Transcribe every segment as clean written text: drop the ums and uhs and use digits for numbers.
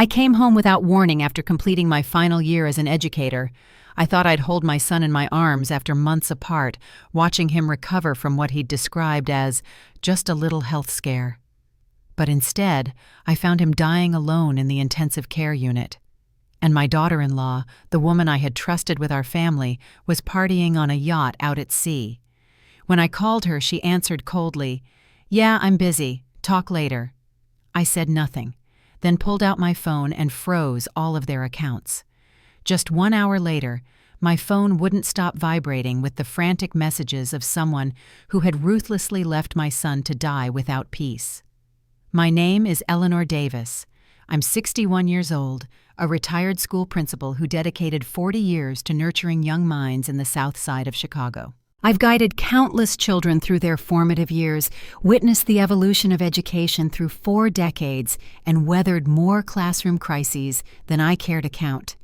I came home without warning after completing my final year as an educator. I thought I'd hold my son in my arms after months apart, watching him recover from what he'd described as just a little health scare. But instead, I found him dying alone in the intensive care unit. And my daughter-in-law, the woman I had trusted with our family, was partying on a yacht out at sea. When I called her, she answered coldly, "Yeah, I'm busy. Talk later." I said nothing, then pulled out my phone and froze all of their accounts. Just 1 hour later, my phone wouldn't stop vibrating with the frantic messages of someone who had ruthlessly left my son to die without peace. My name is Eleanor Davis. I'm 61 years old, a retired school principal who dedicated 40 years to nurturing young minds in the South Side of Chicago. I've guided countless children through their formative years, witnessed the evolution of education through 4 decades, and weathered more classroom crises than I care to count.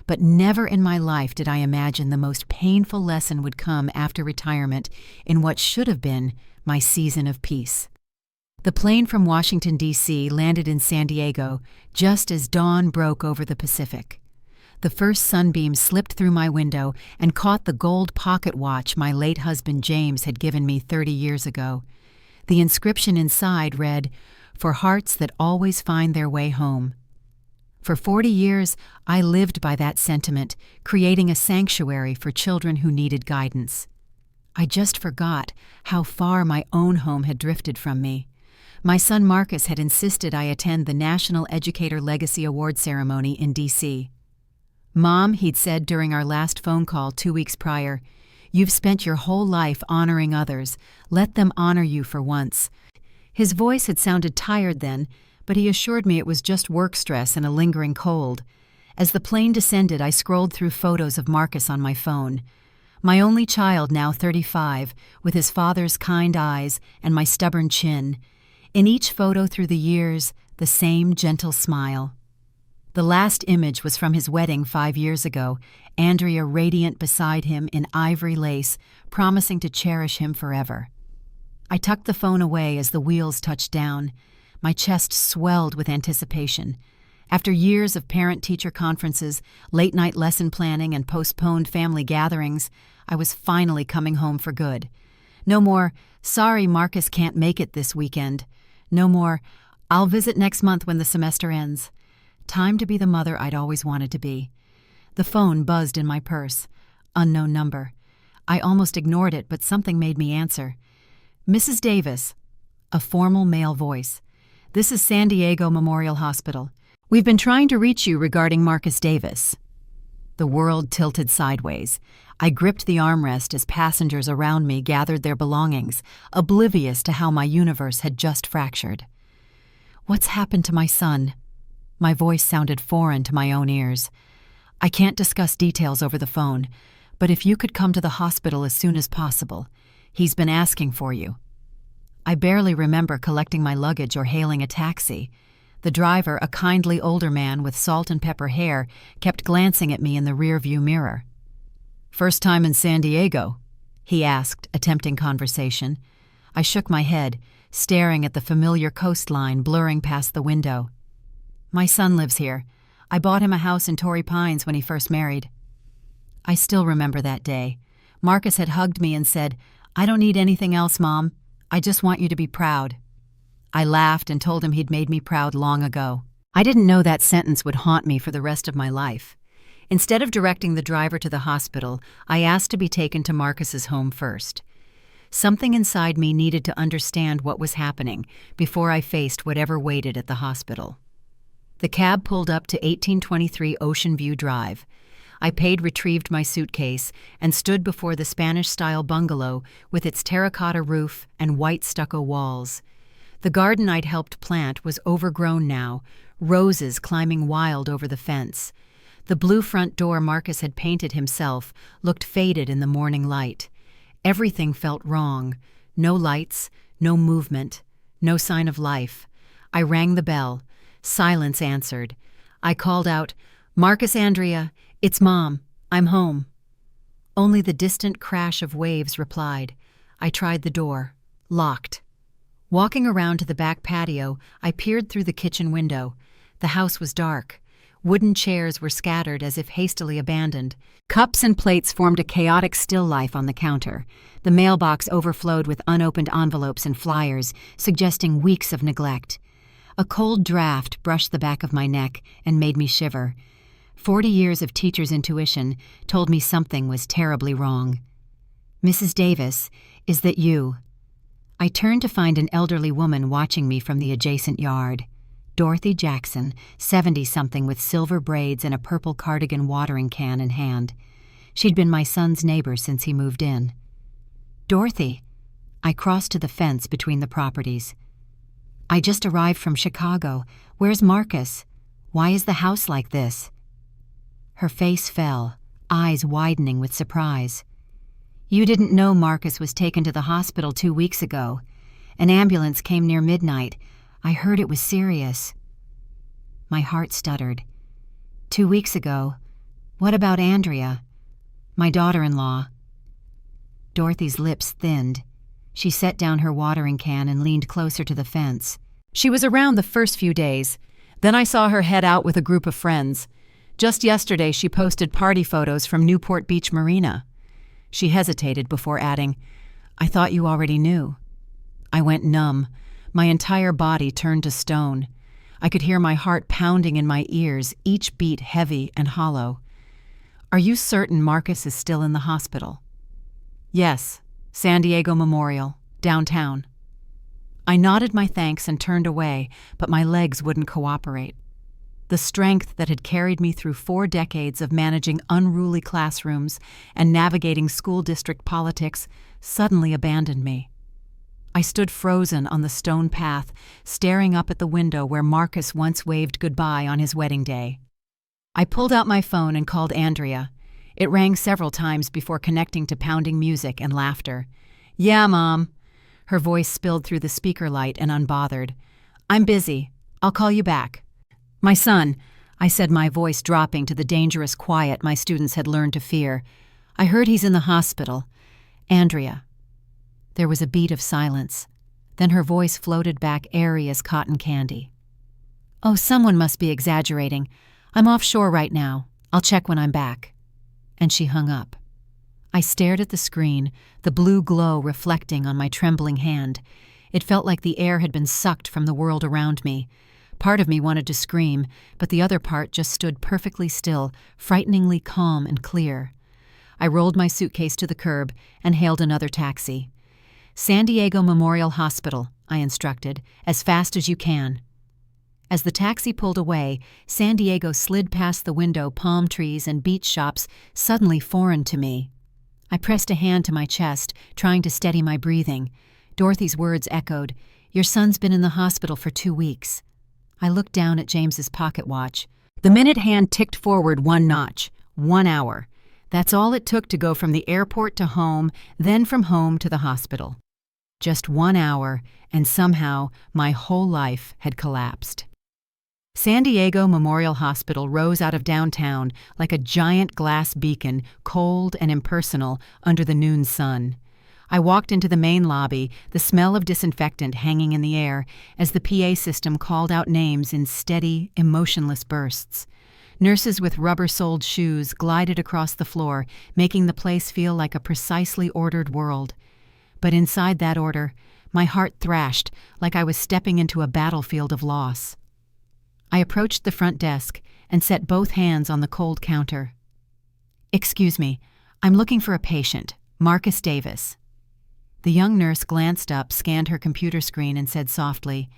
But never in my life did I imagine the most painful lesson would come after retirement in what should have been my season of peace. The plane from Washington, D.C. landed in San Diego just as dawn broke over the Pacific. The first sunbeam slipped through my window and caught the gold pocket watch my late husband James had given me 30 years ago. The inscription inside read, "For hearts that always find their way home." For 40 years, I lived by that sentiment, creating a sanctuary for children who needed guidance. I just forgot how far my own home had drifted from me. My son Marcus had insisted I attend the National Educator Legacy Award ceremony in D.C. "Mom," he'd said during our last phone call 2 weeks prior, "you've spent your whole life honoring others. Let them honor you for once." His voice had sounded tired then, but he assured me it was just work stress and a lingering cold. As the plane descended, I scrolled through photos of Marcus on my phone. My only child, now 35, with his father's kind eyes and my stubborn chin. In each photo through the years, the same gentle smile. The last image was from his wedding 5 years ago, Andrea radiant beside him in ivory lace, promising to cherish him forever. I tucked the phone away as the wheels touched down. My chest swelled with anticipation. After years of parent-teacher conferences, late-night lesson planning, and postponed family gatherings, I was finally coming home for good. No more, "Sorry, Marcus can't make it this weekend." No more, "I'll visit next month when the semester ends." Time to be the mother I'd always wanted to be. The phone buzzed in my purse. Unknown number. I almost ignored it, but something made me answer. "Mrs. Davis." A formal male voice. "This is San Diego Memorial Hospital. We've been trying to reach you regarding Marcus Davis." The world tilted sideways. I gripped the armrest as passengers around me gathered their belongings, oblivious to how my universe had just fractured. "What's happened to my son?" My voice sounded foreign to my own ears. "I can't discuss details over the phone, but if you could come to the hospital as soon as possible. He's been asking for you." I barely remember collecting my luggage or hailing a taxi. The driver, a kindly older man with salt and pepper hair, kept glancing at me in the rearview mirror. "First time in San Diego?" he asked, attempting conversation. I shook my head, staring at the familiar coastline blurring past the window. "My son lives here. I bought him a house in Torrey Pines when he first married." I still remember that day. Marcus had hugged me and said, "I don't need anything else, Mom. I just want you to be proud." I laughed and told him he'd made me proud long ago. I didn't know that sentence would haunt me for the rest of my life. Instead of directing the driver to the hospital, I asked to be taken to Marcus's home first. Something inside me needed to understand what was happening before I faced whatever waited at the hospital. The cab pulled up to 1823 Ocean View Drive. I retrieved my suitcase, and stood before the Spanish-style bungalow with its terracotta roof and white stucco walls. The garden I'd helped plant was overgrown now, roses climbing wild over the fence. The blue front door Marcus had painted himself looked faded in the morning light. Everything felt wrong. No lights, no movement, no sign of life. I rang the bell. Silence answered. I called out, "Marcus, Andrea, it's Mom. I'm home." Only the distant crash of waves replied. I tried the door. Locked. Walking around to the back patio, I peered through the kitchen window. The house was dark. Wooden chairs were scattered as if hastily abandoned. Cups and plates formed a chaotic still life on the counter. The mailbox overflowed with unopened envelopes and flyers, suggesting weeks of neglect. A cold draft brushed the back of my neck and made me shiver. 40 years of teacher's intuition told me something was terribly wrong. "Mrs. Davis, is that you?" I turned to find an elderly woman watching me from the adjacent yard. Dorothy Jackson, 70-something with silver braids and a purple cardigan watering can in hand. She'd been my son's neighbor since he moved in. "Dorothy." I crossed to the fence between the properties. "I just arrived from Chicago. Where's Marcus? Why is the house like this?" Her face fell, eyes widening with surprise. "You didn't know Marcus was taken to the hospital 2 weeks ago. An ambulance came near midnight. I heard it was serious." My heart stuttered. 2 weeks ago? What about Andrea? My daughter-in-law. Dorothy's lips thinned. She set down her watering can and leaned closer to the fence. "She was around the first few days. Then I saw her head out with a group of friends. Just yesterday she posted party photos from Newport Beach Marina." She hesitated before adding, "I thought you already knew." I went numb. My entire body turned to stone. I could hear my heart pounding in my ears, each beat heavy and hollow. "Are you certain Marcus is still in the hospital?" "Yes, San Diego Memorial, downtown." I nodded my thanks and turned away, but my legs wouldn't cooperate. The strength that had carried me through 4 decades of managing unruly classrooms and navigating school district politics suddenly abandoned me. I stood frozen on the stone path, staring up at the window where Marcus once waved goodbye on his wedding day. I pulled out my phone and called Andrea. It rang several times before connecting to pounding music and laughter. "Yeah, Mom." Her voice spilled through the speaker light and unbothered. "I'm busy. I'll call you back." "My son," I said, my voice dropping to the dangerous quiet my students had learned to fear. "I heard he's in the hospital. Andrea." There was a beat of silence. Then her voice floated back airy as cotton candy. "Oh, someone must be exaggerating. I'm offshore right now. I'll check when I'm back." And she hung up. I stared at the screen, the blue glow reflecting on my trembling hand. It felt like the air had been sucked from the world around me. Part of me wanted to scream, but the other part just stood perfectly still, frighteningly calm and clear. I rolled my suitcase to the curb and hailed another taxi. "San Diego Memorial Hospital," I instructed, "as fast as you can." As the taxi pulled away, San Diego slid past the window palm trees and beach shops suddenly foreign to me. I pressed a hand to my chest, trying to steady my breathing. Dorothy's words echoed, "Your son's been in the hospital for 2 weeks." I looked down at James's pocket watch. The minute hand ticked forward 1 notch. 1 hour. That's all it took to go from the airport to home, then from home to the hospital. Just 1 hour, and somehow my whole life had collapsed. San Diego Memorial Hospital rose out of downtown like a giant glass beacon, cold and impersonal under the noon sun. I walked into the main lobby, the smell of disinfectant hanging in the air, as the PA system called out names in steady, emotionless bursts. Nurses with rubber-soled shoes glided across the floor, making the place feel like a precisely ordered world. But inside that order, my heart thrashed like I was stepping into a battlefield of loss. I approached the front desk and set both hands on the cold counter. "Excuse me, I'm looking for a patient, Marcus Davis." The young nurse glanced up, scanned her computer screen, and said softly,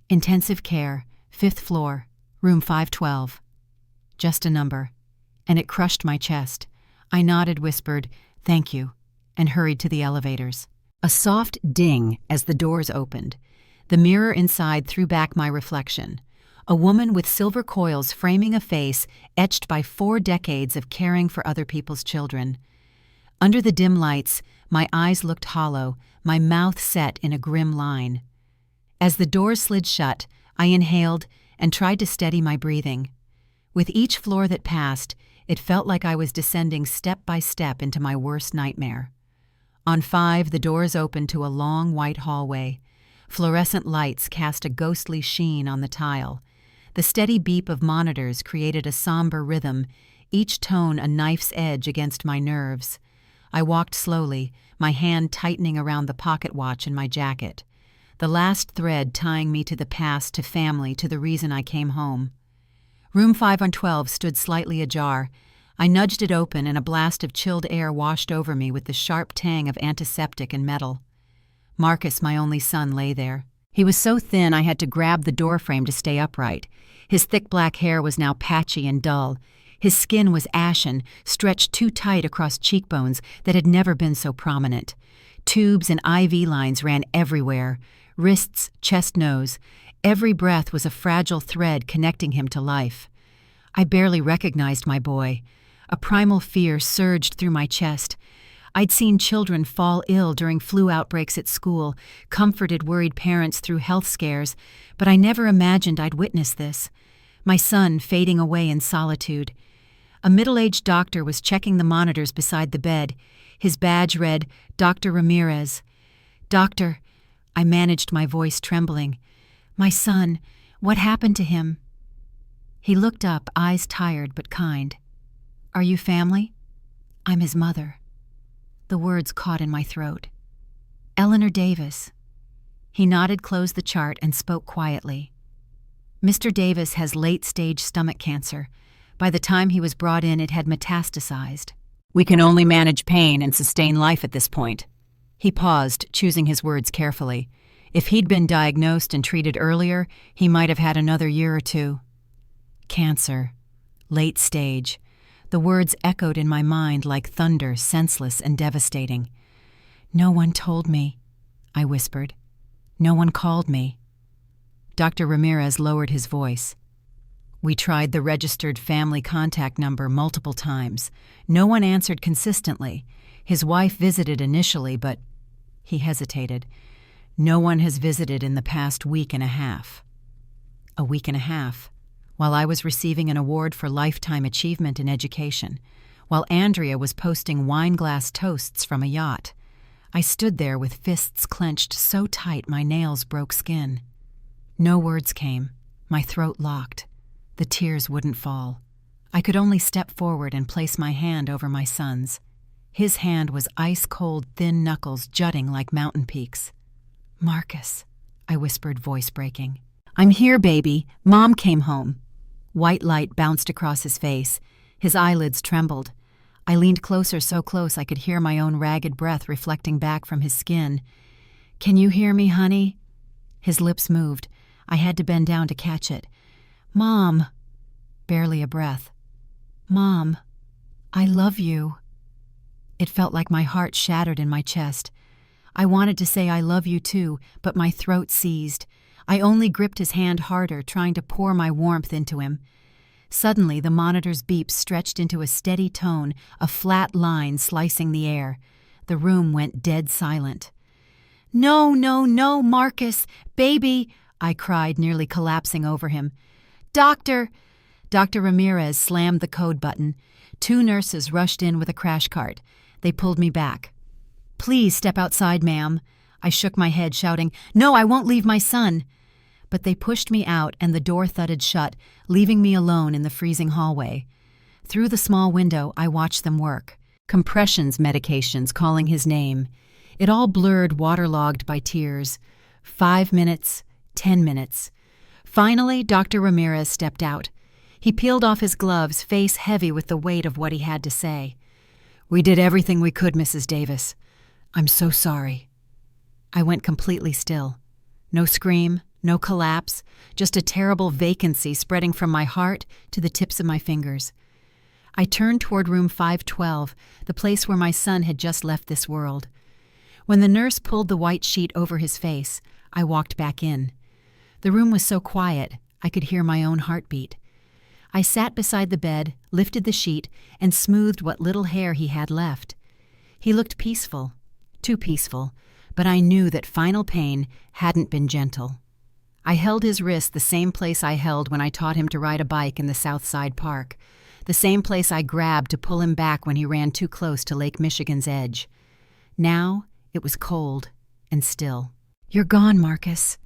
"Intensive care, 5th floor, room 512. Just a number, and it crushed my chest. I nodded, whispered, "Thank you," and hurried to the elevators. A soft ding as the doors opened. The mirror inside threw back my reflection. A woman with silver coils framing a face etched by 4 decades of caring for other people's children. Under the dim lights, my eyes looked hollow, my mouth set in a grim line. As the doors slid shut, I inhaled and tried to steady my breathing. With each floor that passed, it felt like I was descending step by step into my worst nightmare. On 5, the doors opened to a long white hallway. Fluorescent lights cast a ghostly sheen on the tile. The steady beep of monitors created a somber rhythm, each tone a knife's edge against my nerves. I walked slowly, my hand tightening around the pocket watch in my jacket, the last thread tying me to the past, to family, to the reason I came home. Room 512 stood slightly ajar. I nudged it open, and a blast of chilled air washed over me with the sharp tang of antiseptic and metal. Marcus, my only son, lay there. He was so thin I had to grab the doorframe to stay upright. His thick black hair was now patchy and dull. His skin was ashen, stretched too tight across cheekbones that had never been so prominent. Tubes and IV lines ran everywhere, wrists, chest, nose. Every breath was a fragile thread connecting him to life. I barely recognized my boy. A primal fear surged through my chest. I'd seen children fall ill during flu outbreaks at school, comforted worried parents through health scares, but I never imagined I'd witness this. My son fading away in solitude. A middle-aged doctor was checking the monitors beside the bed. His badge read, "Dr. Ramirez." "Doctor," I managed, my voice trembling. "My son, what happened to him?" He looked up, eyes tired but kind. "Are you family?" "I'm his mother." The words caught in my throat. "Eleanor Davis." He nodded, closed the chart, and spoke quietly. "Mr. Davis has late-stage stomach cancer. By the time he was brought in, it had metastasized. We can only manage pain and sustain life at this point." He paused, choosing his words carefully. If he'd been diagnosed and treated earlier, he might have had another year or two. Cancer. Late stage. The words echoed in my mind like thunder, senseless and devastating. "No one told me," I whispered. "No one called me." Dr. Ramirez lowered his voice. "We tried the registered family contact number multiple times. No one answered consistently. His wife visited initially, but—" He hesitated. "No one has visited in the past week and a half." A week and a half. While I was receiving an award for lifetime achievement in education. While Andrea was posting wine-glass toasts from a yacht. I stood there with fists clenched so tight my nails broke skin. No words came. My throat locked. The tears wouldn't fall. I could only step forward and place my hand over my son's. His hand was ice-cold, thin knuckles jutting like mountain peaks. "Marcus," I whispered, voice breaking. "I'm here, baby. Mom came home." White light bounced across his face. His eyelids trembled. I leaned closer, so close I could hear my own ragged breath reflecting back from his skin. "Can you hear me, honey?" His lips moved. I had to bend down to catch it. "Mom." Barely a breath. "Mom, I love you." It felt like my heart shattered in my chest. I wanted to say I love you too, but my throat seized. I only gripped his hand harder, trying to pour my warmth into him. Suddenly, the monitor's beep stretched into a steady tone, a flat line slicing the air. The room went dead silent. "No, no, no, Marcus! Baby!" I cried, nearly collapsing over him. "Doctor!" Dr. Ramirez slammed the code button. 2 nurses rushed in with a crash cart. They pulled me back. "Please step outside, ma'am." I shook my head, shouting, "No, I won't leave my son." But they pushed me out, and the door thudded shut, leaving me alone in the freezing hallway. Through the small window, I watched them work. Compressions medications calling his name. It all blurred, waterlogged by tears. 5 minutes, 10 minutes. Finally, Dr. Ramirez stepped out. He peeled off his gloves, face heavy with the weight of what he had to say. "We did everything we could, Mrs. Davis. I'm so sorry." I went completely still. No scream, no collapse, just a terrible vacancy spreading from my heart to the tips of my fingers. I turned toward room 512, the place where my son had just left this world. When the nurse pulled the white sheet over his face, I walked back in. The room was so quiet, I could hear my own heartbeat. I sat beside the bed, lifted the sheet, and smoothed what little hair he had left. He looked peaceful, too peaceful, but I knew that final pain hadn't been gentle. I held his wrist the same place I held when I taught him to ride a bike in the South Side Park, the same place I grabbed to pull him back when he ran too close to Lake Michigan's edge. Now it was cold and still. "You're gone, Marcus,"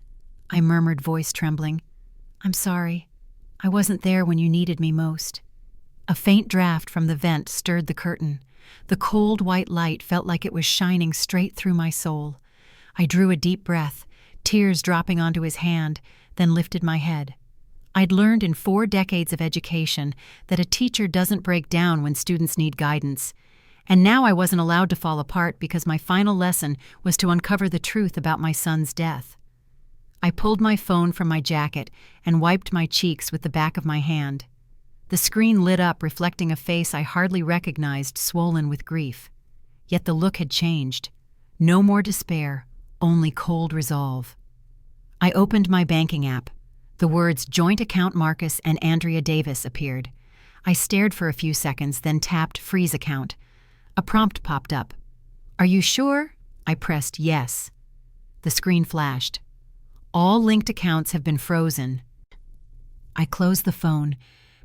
I murmured, voice trembling. "I'm sorry." I wasn't there when you needed me most." A faint draft from the vent stirred the curtain. The cold white light felt like it was shining straight through my soul. I drew a deep breath, tears dropping onto his hand, then lifted my head. I'd learned in 4 decades of education that a teacher doesn't break down when students need guidance. And now I wasn't allowed to fall apart because my final lesson was to uncover the truth about my son's death. I pulled my phone from my jacket and wiped my cheeks with the back of my hand. The screen lit up, reflecting a face I hardly recognized, swollen with grief. Yet the look had changed. No more despair, only cold resolve. I opened my banking app. The words "Joint Account Marcus and Andrea Davis" appeared. I stared for a few seconds, then tapped "Freeze Account." A prompt popped up. "Are you sure?" I pressed "Yes." The screen flashed. "All linked accounts have been frozen." I closed the phone,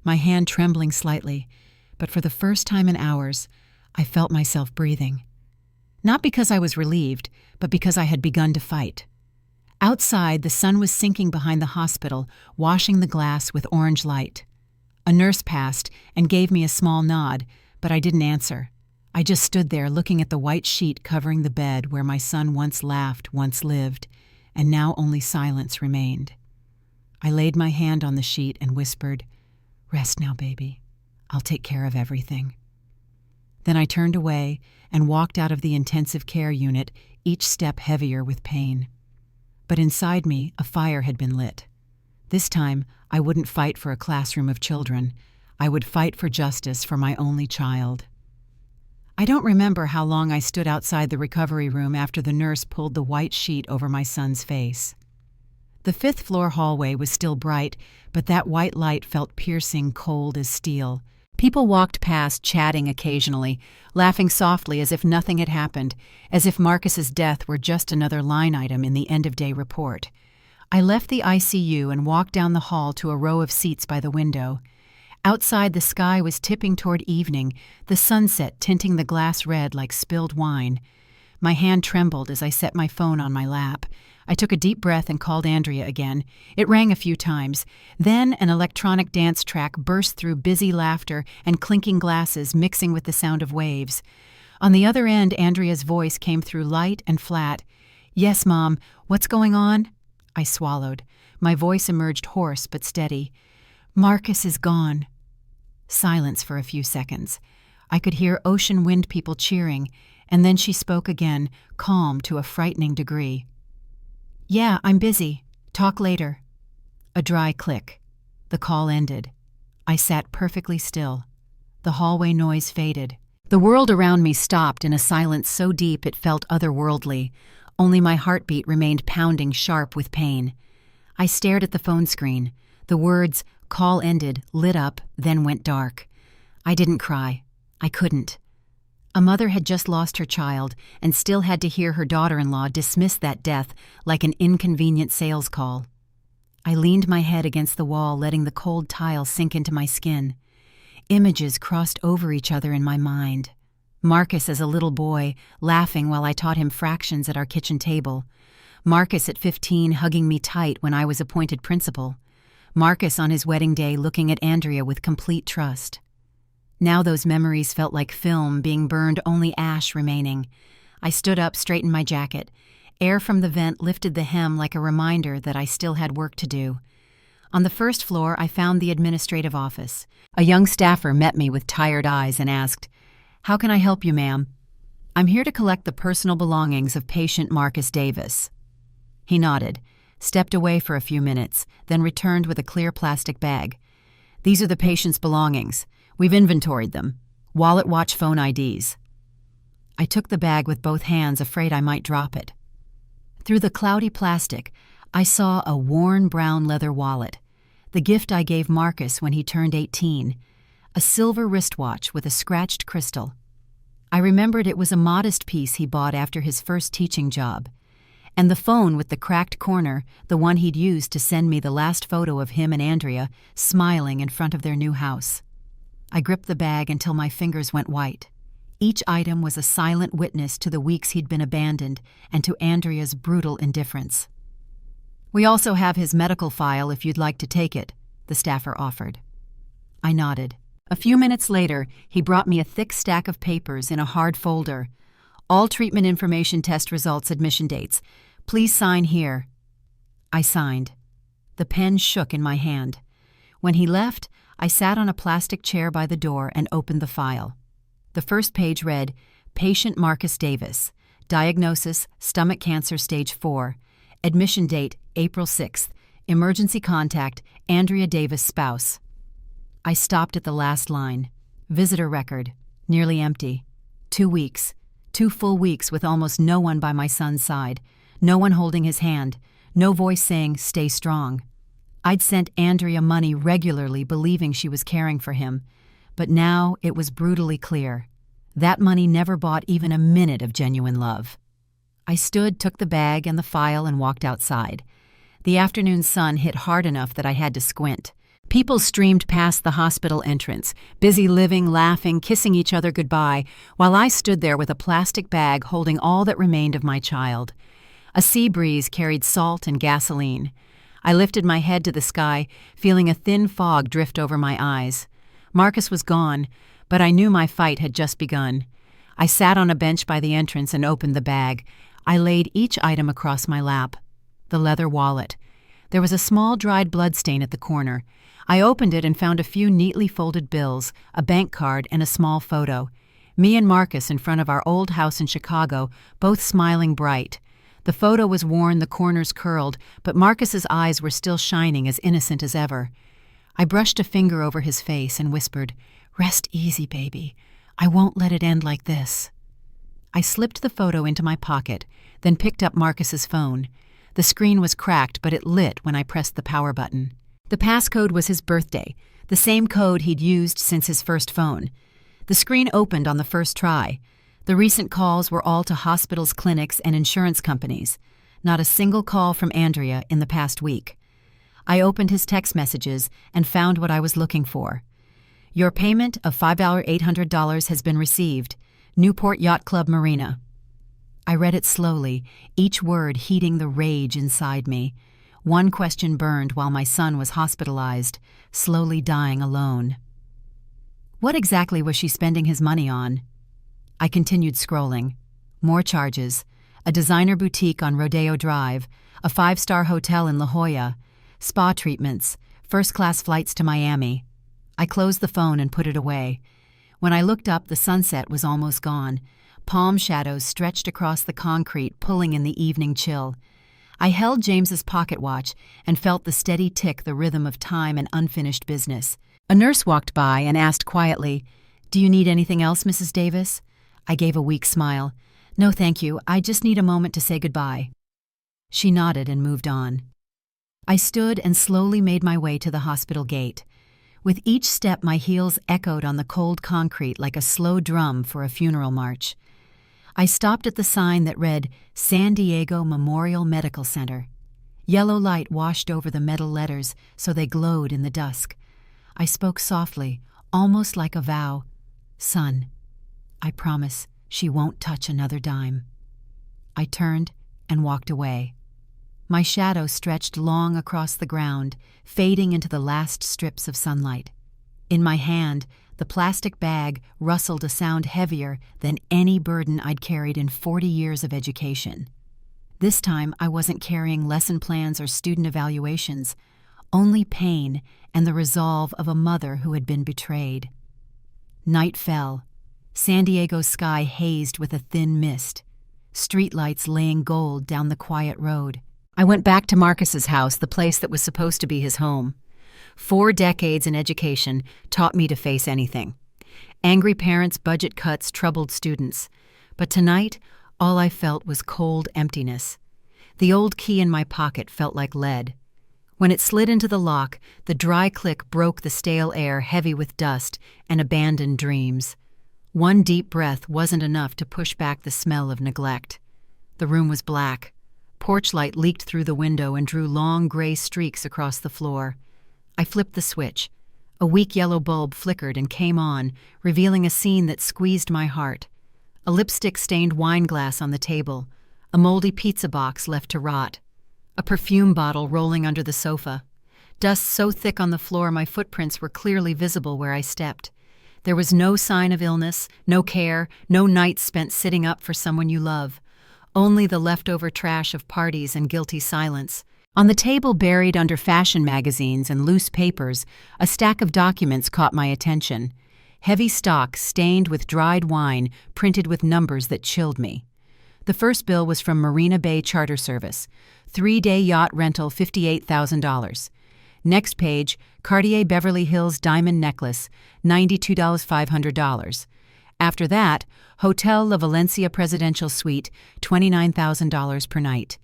my hand trembling slightly, but for the first time in hours, I felt myself breathing. Not because I was relieved, but because I had begun to fight. Outside, the sun was sinking behind the hospital, washing the glass with orange light. A nurse passed and gave me a small nod, but I didn't answer. I just stood there looking at the white sheet covering the bed where my son once laughed, once lived, and now only silence remained. I laid my hand on the sheet and whispered, "Rest now, baby. I'll take care of everything." Then I turned away and walked out of the intensive care unit, each step heavier with pain. But inside me, a fire had been lit. This time, I wouldn't fight for a classroom of children. I would fight for justice for my only child. I don't remember how long I stood outside the recovery room after the nurse pulled the white sheet over my son's face. The 5th-floor hallway was still bright, but that white light felt piercing, cold as steel. People walked past, chatting occasionally, laughing softly as if nothing had happened, as if Marcus's death were just another line item in the end-of-day report. I left the ICU and walked down the hall to a row of seats by the window. Outside, the sky was tipping toward evening, the sunset tinting the glass red like spilled wine. My hand trembled as I set my phone on my lap. I took a deep breath and called Andrea again. It rang a few times. Then an electronic dance track burst through busy laughter and clinking glasses mixing with the sound of waves. On the other end, Andrea's voice came through light and flat. "Yes, Mom. What's going on?" I swallowed. My voice emerged hoarse but steady. "Marcus is gone." Silence for a few seconds. I could hear ocean wind people cheering, and then she spoke again, calm to a frightening degree. "Yeah, I'm busy. Talk later." A dry click. The call ended. I sat perfectly still. The hallway noise faded. The world around me stopped in a silence so deep it felt otherworldly. Only my heartbeat remained pounding sharp with pain. I stared at the phone screen. The words, "Call ended," lit up, then went dark. I didn't cry. I couldn't. A mother had just lost her child and still had to hear her daughter-in-law dismiss that death like an inconvenient sales call. I leaned my head against the wall, letting the cold tile sink into my skin. Images crossed over each other in my mind. Marcus as a little boy, laughing while I taught him fractions at our kitchen table. Marcus at 15 hugging me tight when I was appointed principal. Marcus on his wedding day looking at Andrea with complete trust. Now those memories felt like film being burned, only ash remaining. I stood up, straightened my jacket. Air from the vent lifted the hem like a reminder that I still had work to do. On the 1st floor, I found the administrative office. A young staffer met me with tired eyes and asked, "How can I help you, ma'am?" "I'm here to collect the personal belongings of patient Marcus Davis." He nodded, stepped away for a few minutes, then returned with a clear plastic bag. "These are the patient's belongings. We've inventoried them. Wallet, watch, phone IDs." I took the bag with both hands, afraid I might drop it. Through the cloudy plastic, I saw a worn brown leather wallet, the gift I gave Marcus when he turned 18, a silver wristwatch with a scratched crystal. I remembered it was a modest piece he bought after his first teaching job. And the phone with the cracked corner, the one he'd used to send me the last photo of him and Andrea, smiling in front of their new house. I gripped the bag until my fingers went white. Each item was a silent witness to the weeks he'd been abandoned and to Andrea's brutal indifference. "We also have his medical file if you'd like to take it," the the staffer offered. I nodded. A few minutes later, he brought me a thick stack of papers in a hard folder. All treatment information, test results, admission dates. Please sign here. I signed. The pen shook in my hand. When he left, I sat on a plastic chair by the door and opened the file. The first page read, Patient Marcus Davis. Diagnosis, stomach cancer stage 4. Admission date, April 6th. Emergency contact, Andrea Davis, spouse. I stopped at the last line. Visitor record, nearly empty. 2 weeks. 2 full weeks with almost no one by my son's side. No one holding his hand. No voice saying, stay strong. I'd sent Andrea money regularly, believing she was caring for him. But now it was brutally clear. That money never bought even a minute of genuine love. I stood, took the bag and the file, and walked outside. The afternoon sun hit hard enough that I had to squint. People streamed past the hospital entrance, busy living, laughing, kissing each other goodbye, while I stood there with a plastic bag holding all that remained of my child. A sea breeze carried salt and gasoline. I lifted my head to the sky, feeling a thin fog drift over my eyes. Marcus was gone, but I knew my fight had just begun. I sat on a bench by the entrance and opened the bag. I laid each item across my lap. The leather wallet. There was a small dried blood stain at the corner. I opened it and found a few neatly folded bills, a bank card, and a small photo. Me and Marcus in front of our old house in Chicago, both smiling bright. The photo was worn, the corners curled, but Marcus's eyes were still shining, as innocent as ever. I brushed a finger over his face and whispered, "Rest easy, baby. I won't let it end like this." I slipped the photo into my pocket, then picked up Marcus's phone. The screen was cracked, but it lit when I pressed the power button. The passcode was his birthday, the same code he'd used since his first phone. The screen opened on the first try. The recent calls were all to hospitals, clinics, and insurance companies. Not a single call from Andrea in the past week. I opened his text messages and found what I was looking for. Your payment of $5,800 has been received. Newport Yacht Club Marina. I read it slowly, each word heating the rage inside me. One question burned while my son was hospitalized, slowly dying alone. What exactly was she spending his money on? I continued scrolling. More charges. A designer boutique on Rodeo Drive, a 5-star hotel in La Jolla, spa treatments, first-class flights to Miami. I closed the phone and put it away. When I looked up, the sunset was almost gone. Palm shadows stretched across the concrete, pulling in the evening chill. I held James's pocket watch and felt the steady tick, the rhythm of time and unfinished business. A nurse walked by and asked quietly, "Do you need anything else, Mrs. Davis?" I gave a weak smile. "No, thank you. I just need a moment to say goodbye." She nodded and moved on. I stood and slowly made my way to the hospital gate. With each step, my heels echoed on the cold concrete like a slow drum for a funeral march. I stopped at the sign that read, San Diego Memorial Medical Center. Yellow light washed over the metal letters so they glowed in the dusk. I spoke softly, almost like a vow. "Son, I promise she won't touch another dime." I turned and walked away. My shadow stretched long across the ground, fading into the last strips of sunlight. In my hand, the plastic bag rustled a sound heavier than any burden I'd carried in 40 years of education. This time, I wasn't carrying lesson plans or student evaluations, only pain and the resolve of a mother who had been betrayed. Night fell. San Diego's sky hazed with a thin mist, streetlights laying gold down the quiet road. I went back to Marcus's house, the place that was supposed to be his home. 4 decades in education taught me to face anything. Angry parents, budget cuts, troubled students. But tonight, all I felt was cold emptiness. The old key in my pocket felt like lead. When it slid into the lock, the dry click broke the stale air heavy with dust and abandoned dreams. One deep breath wasn't enough to push back the smell of neglect. The room was black. Porch light leaked through the window and drew long gray streaks across the floor. I flipped the switch. A weak yellow bulb flickered and came on, revealing a scene that squeezed my heart. A lipstick-stained wine glass on the table, a moldy pizza box left to rot, a perfume bottle rolling under the sofa. Dust so thick on the floor my footprints were clearly visible where I stepped. There was no sign of illness, no care, no nights spent sitting up for someone you love. Only the leftover trash of parties and guilty silence. On the table buried under fashion magazines and loose papers, a stack of documents caught my attention. Heavy stock stained with dried wine, printed with numbers that chilled me. The first bill was from Marina Bay Charter Service. 3-day yacht rental, $58,000. Next page, Cartier Beverly Hills diamond necklace, $92,500. After that, Hotel La Valencia Presidential Suite, $29,000 per night.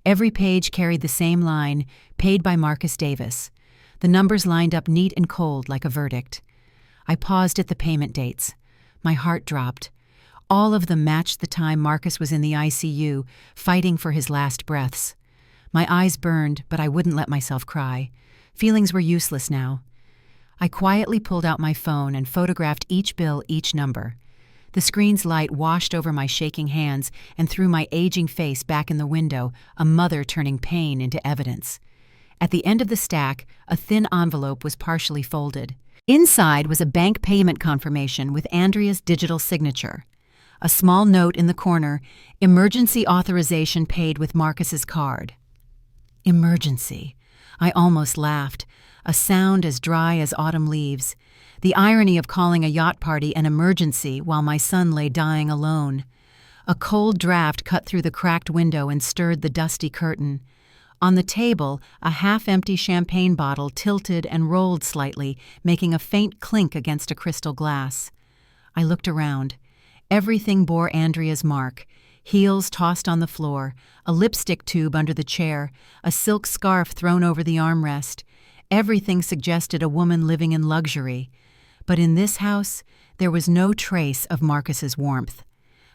Every page carried the same line, paid by Marcus Davis. The numbers lined up neat and cold like a verdict. I paused at the payment dates. My heart dropped. All of them matched the time Marcus was in the ICU, fighting for his last breaths. My eyes burned, but I wouldn't let myself cry. Feelings were useless now. I quietly pulled out my phone and photographed each bill, each number. The screen's light washed over my shaking hands and threw my aging face back in the window, a mother turning pain into evidence. At the end of the stack, a thin envelope was partially folded. Inside was a bank payment confirmation with Andrea's digital signature. A small note in the corner, emergency authorization paid with Marcus's card. Emergency. I almost laughed, a sound as dry as autumn leaves. The irony of calling a yacht party an emergency while my son lay dying alone. A cold draft cut through the cracked window and stirred the dusty curtain. On the table, a half-empty champagne bottle tilted and rolled slightly, making a faint clink against a crystal glass. I looked around. Everything bore Andrea's mark. Heels tossed on the floor, a lipstick tube under the chair, a silk scarf thrown over the armrest. Everything suggested a woman living in luxury. But in this house, there was no trace of Marcus's warmth.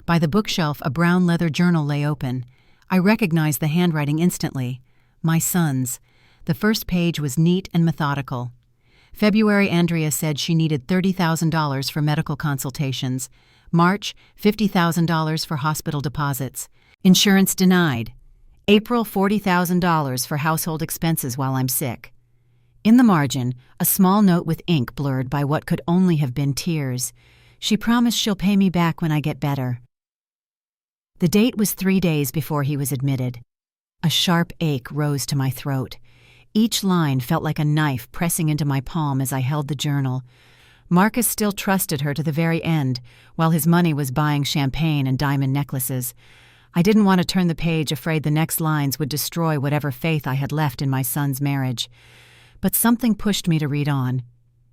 By the bookshelf, a brown leather journal lay open. I recognized the handwriting instantly. My son's. The first page was neat and methodical. February, Andrea said she needed $30,000 for medical consultations. March, $50,000 for hospital deposits. Insurance denied. April, $40,000 for household expenses while I'm sick. In the margin, a small note with ink blurred by what could only have been tears. She promised she'll pay me back when I get better. The date was 3 days before he was admitted. A sharp ache rose to my throat. Each line felt like a knife pressing into my palm as I held the journal. Marcus still trusted her to the very end, while his money was buying champagne and diamond necklaces. I didn't want to turn the page, afraid the next lines would destroy whatever faith I had left in my son's marriage. But something pushed me to read on.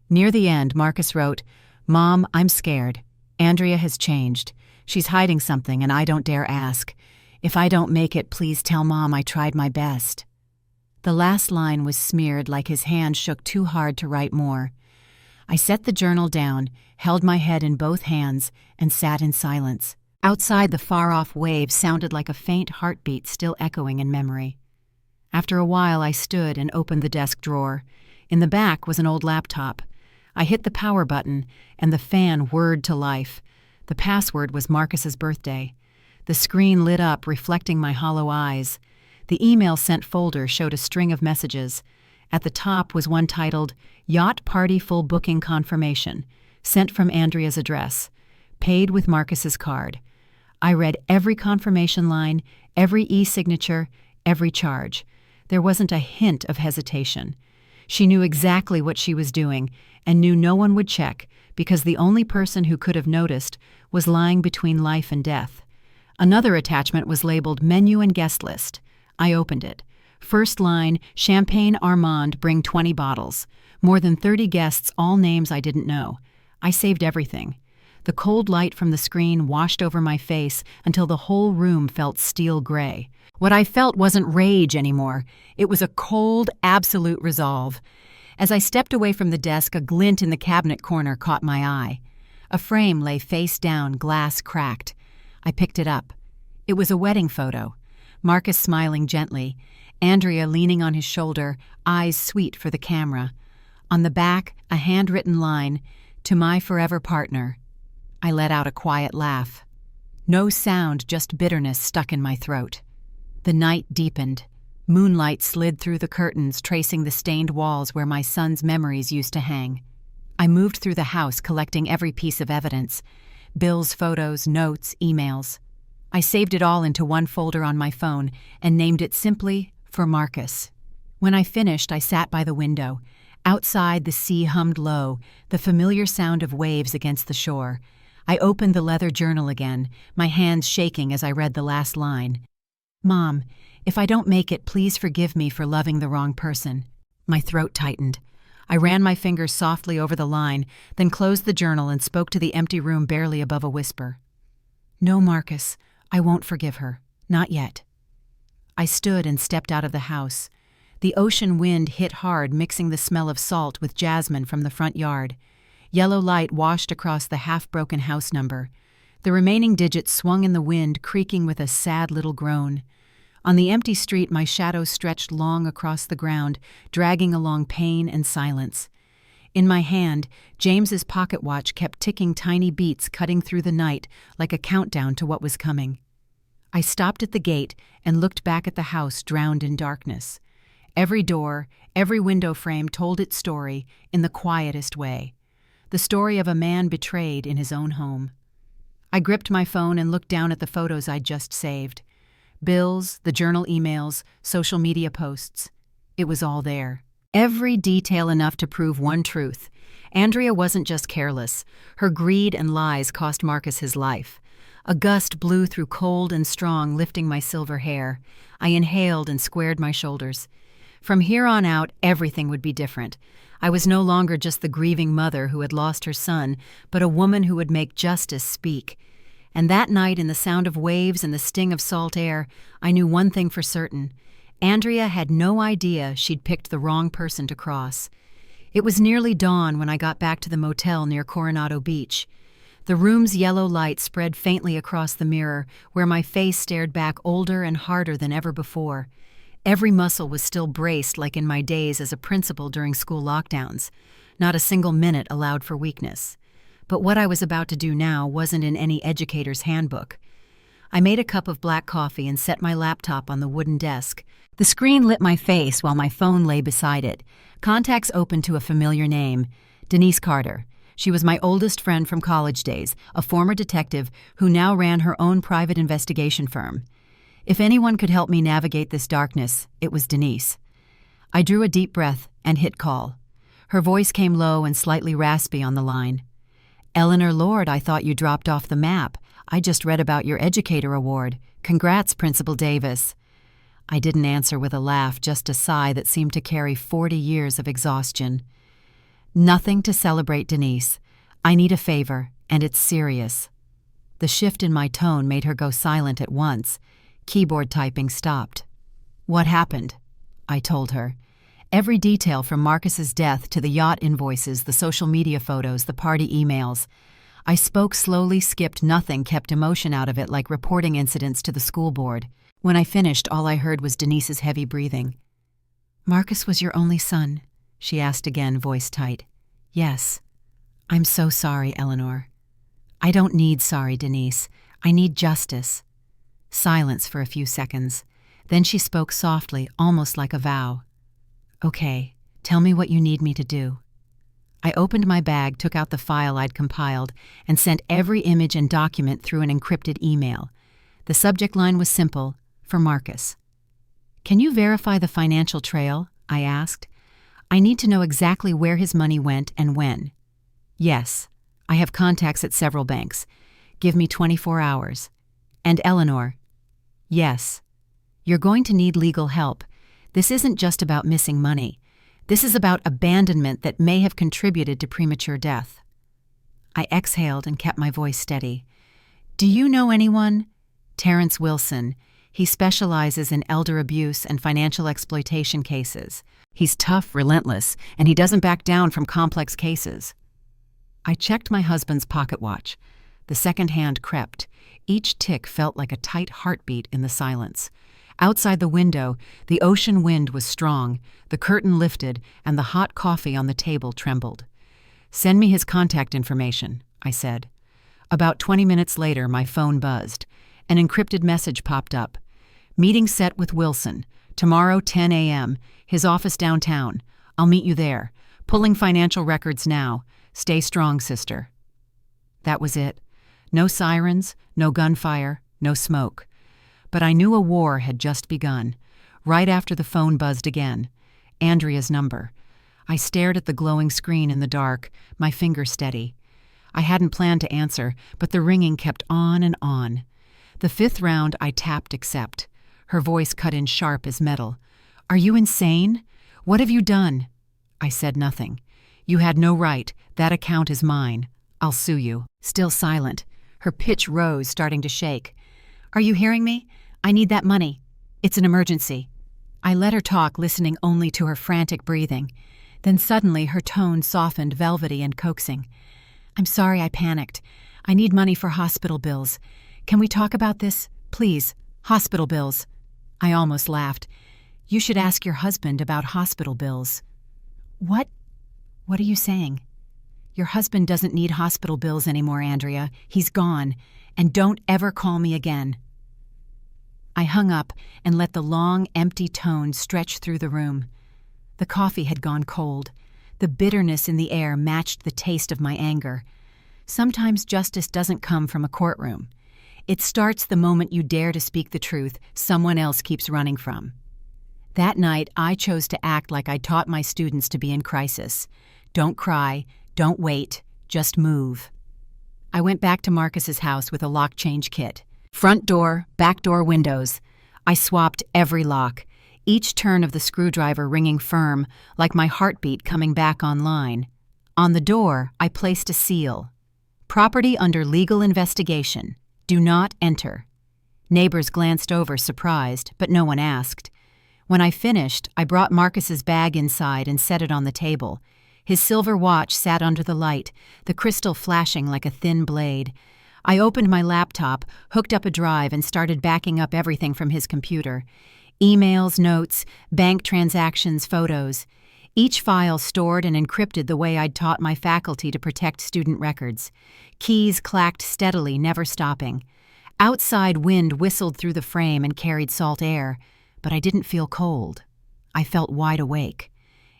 Near the end, Marcus wrote, "Mom, I'm scared. Andrea has changed. She's hiding something and I don't dare ask. If I don't make it, please tell Mom I tried my best." The last line was smeared like his hand shook too hard to write more. I set the journal down, held my head in both hands, and sat in silence. Outside, the far-off waves sounded like a faint heartbeat still echoing in memory. After a while, I stood and opened the desk drawer. In the back was an old laptop. I hit the power button, and the fan whirred to life. The password was Marcus's birthday. The screen lit up, reflecting my hollow eyes. The email sent folder showed a string of messages. At the top was one titled, "Yacht Party Full Booking Confirmation," sent from Andrea's address, paid with Marcus's card. I read every confirmation line, every e-signature, every charge. There wasn't a hint of hesitation. She knew exactly what she was doing and knew no one would check because the only person who could have noticed was lying between life and death. Another attachment was labeled Menu and Guest List. I opened it. First line, Champagne Armand, bring 20 bottles. More than 30 guests, all names I didn't know. I saved everything. The cold light from the screen washed over my face until the whole room felt steel gray. What I felt wasn't rage anymore. It was a cold, absolute resolve. As I stepped away from the desk, a glint in the cabinet corner caught my eye. A frame lay face down, glass cracked. I picked it up. It was a wedding photo. Marcus smiling gently, Andrea leaning on his shoulder, eyes sweet for the camera. On the back, a handwritten line, "To my forever partner." I let out a quiet laugh. No sound, just bitterness stuck in my throat. The night deepened. Moonlight slid through the curtains, tracing the stained walls where my son's memories used to hang. I moved through the house, collecting every piece of evidence: bills, photos, notes, emails. I saved it all into one folder on my phone and named it simply for Marcus. When I finished, I sat by the window. Outside, the sea hummed low, the familiar sound of waves against the shore. I opened the leather journal again, my hands shaking as I read the last line. "Mom, if I don't make it, please forgive me for loving the wrong person." My throat tightened. I ran my fingers softly over the line, then closed the journal and spoke to the empty room barely above a whisper. "No, Marcus, I won't forgive her. Not yet." I stood and stepped out of the house. The ocean wind hit hard, mixing the smell of salt with jasmine from the front yard. Yellow light washed across the half-broken house number. The remaining digits swung in the wind, creaking with a sad little groan. On the empty street, my shadow stretched long across the ground, dragging along pain and silence. In my hand, James's pocket watch kept ticking tiny beats, cutting through the night like a countdown to what was coming. I stopped at the gate and looked back at the house drowned in darkness. Every door, every window frame told its story in the quietest way. The story of a man betrayed in his own home. I gripped my phone and looked down at the photos I'd just saved. Bills, the journal emails, social media posts. It was all there. Every detail enough to prove one truth. Andrea wasn't just careless. Her greed and lies cost Marcus his life. A gust blew through cold and strong, lifting my silver hair. I inhaled and squared my shoulders. From here on out, everything would be different. I was no longer just the grieving mother who had lost her son, but a woman who would make justice speak. And that night, in the sound of waves and the sting of salt air, I knew one thing for certain. Andrea had no idea she'd picked the wrong person to cross. It was nearly dawn when I got back to the motel near Coronado Beach. The room's yellow light spread faintly across the mirror, where my face stared back older and harder than ever before. Every muscle was still braced like in my days as a principal during school lockdowns. Not a single minute allowed for weakness. But what I was about to do now wasn't in any educator's handbook. I made a cup of black coffee and set my laptop on the wooden desk. The screen lit my face while my phone lay beside it. Contacts opened to a familiar name, Denise Carter. She was my oldest friend from college days, a former detective who now ran her own private investigation firm. If anyone could help me navigate this darkness, it was Denise. I drew a deep breath and hit call. Her voice came low and slightly raspy on the line. "Eleanor Lord, I thought you dropped off the map. I just read about your educator award. Congrats, Principal Davis." I didn't answer with a laugh, just a sigh that seemed to carry 40 years of exhaustion. "Nothing to celebrate, Denise. I need a favor, and it's serious." The shift in my tone made her go silent at once. Keyboard typing stopped. "What happened?" I told her. Every detail from Marcus's death to the yacht invoices, the social media photos, the party emails. I spoke slowly, skipped nothing, kept emotion out of it like reporting incidents to the school board. When I finished, all I heard was Denise's heavy breathing. "Marcus was your only son?" she asked again, voice tight. "Yes." "I'm so sorry, Eleanor." "I don't need sorry, Denise. I need justice." Silence for a few seconds. Then she spoke softly, almost like a vow. "Okay, tell me what you need me to do." I opened my bag, took out the file I'd compiled, and sent every image and document through an encrypted email. The subject line was simple: for Marcus. "Can you verify the financial trail?" I asked. "I need to know exactly where his money went and when." "Yes, I have contacts at several banks. Give me 24 hours. And Eleanor." "Yes. You're going to need legal help. This isn't just about missing money. This is about abandonment that may have contributed to premature death." I exhaled and kept my voice steady. "Do you know anyone?" "Terrence Wilson. He specializes in elder abuse and financial exploitation cases. He's tough, relentless, and he doesn't back down from complex cases." I checked my husband's pocket watch. The second hand crept. Each tick felt like a tight heartbeat in the silence. Outside the window, the ocean wind was strong, the curtain lifted, and the hot coffee on the table trembled. "Send me his contact information," I said. About 20 minutes later, my phone buzzed. An encrypted message popped up. "Meeting set with Wilson. Tomorrow, 10 a.m., his office downtown. I'll meet you there. Pulling financial records now. Stay strong, sister. That was it. No sirens, no gunfire, no smoke. But I knew a war had just begun. Right after the phone buzzed again. Andrea's number. I stared at the glowing screen in the dark, my finger steady. I hadn't planned to answer, but the ringing kept on and on. The fifth round I tapped accept. Her voice cut in sharp as metal. "Are you insane? What have you done?" I said nothing. "You had no right. That account is mine. I'll sue you." Still silent. Her pitch rose, starting to shake. "Are you hearing me? I need that money. It's an emergency." I let her talk, listening only to her frantic breathing. Then suddenly her tone softened, velvety and coaxing. "I'm sorry I panicked. I need money for hospital bills. Can we talk about this? Please, hospital bills." I almost laughed. "You should ask your husband about hospital bills." What? What are you saying?" "Your husband doesn't need hospital bills anymore, Andrea. He's gone. And don't ever call me again." I hung up and let the long, empty tone stretch through the room. The coffee had gone cold. The bitterness in the air matched the taste of my anger. Sometimes justice doesn't come from a courtroom. It starts the moment you dare to speak the truth someone else keeps running from. That night, I chose to act like I taught my students to be in crisis. Don't cry, don't wait, just move. I went back to Marcus's house with a lock change kit. Front door, back door windows. I swapped every lock, each turn of the screwdriver ringing firm, like my heartbeat coming back online. On the door, I placed a seal. "Property under legal investigation. Do not enter." Neighbors glanced over, surprised, but no one asked. When I finished, I brought Marcus's bag inside and set it on the table. His silver watch sat under the light, the crystal flashing like a thin blade. I opened my laptop, hooked up a drive, and started backing up everything from his computer. Emails, notes, bank transactions, photos. Each file stored and encrypted the way I'd taught my faculty to protect student records. Keys clacked steadily, never stopping. Outside wind whistled through the frame and carried salt air, but I didn't feel cold. I felt wide awake.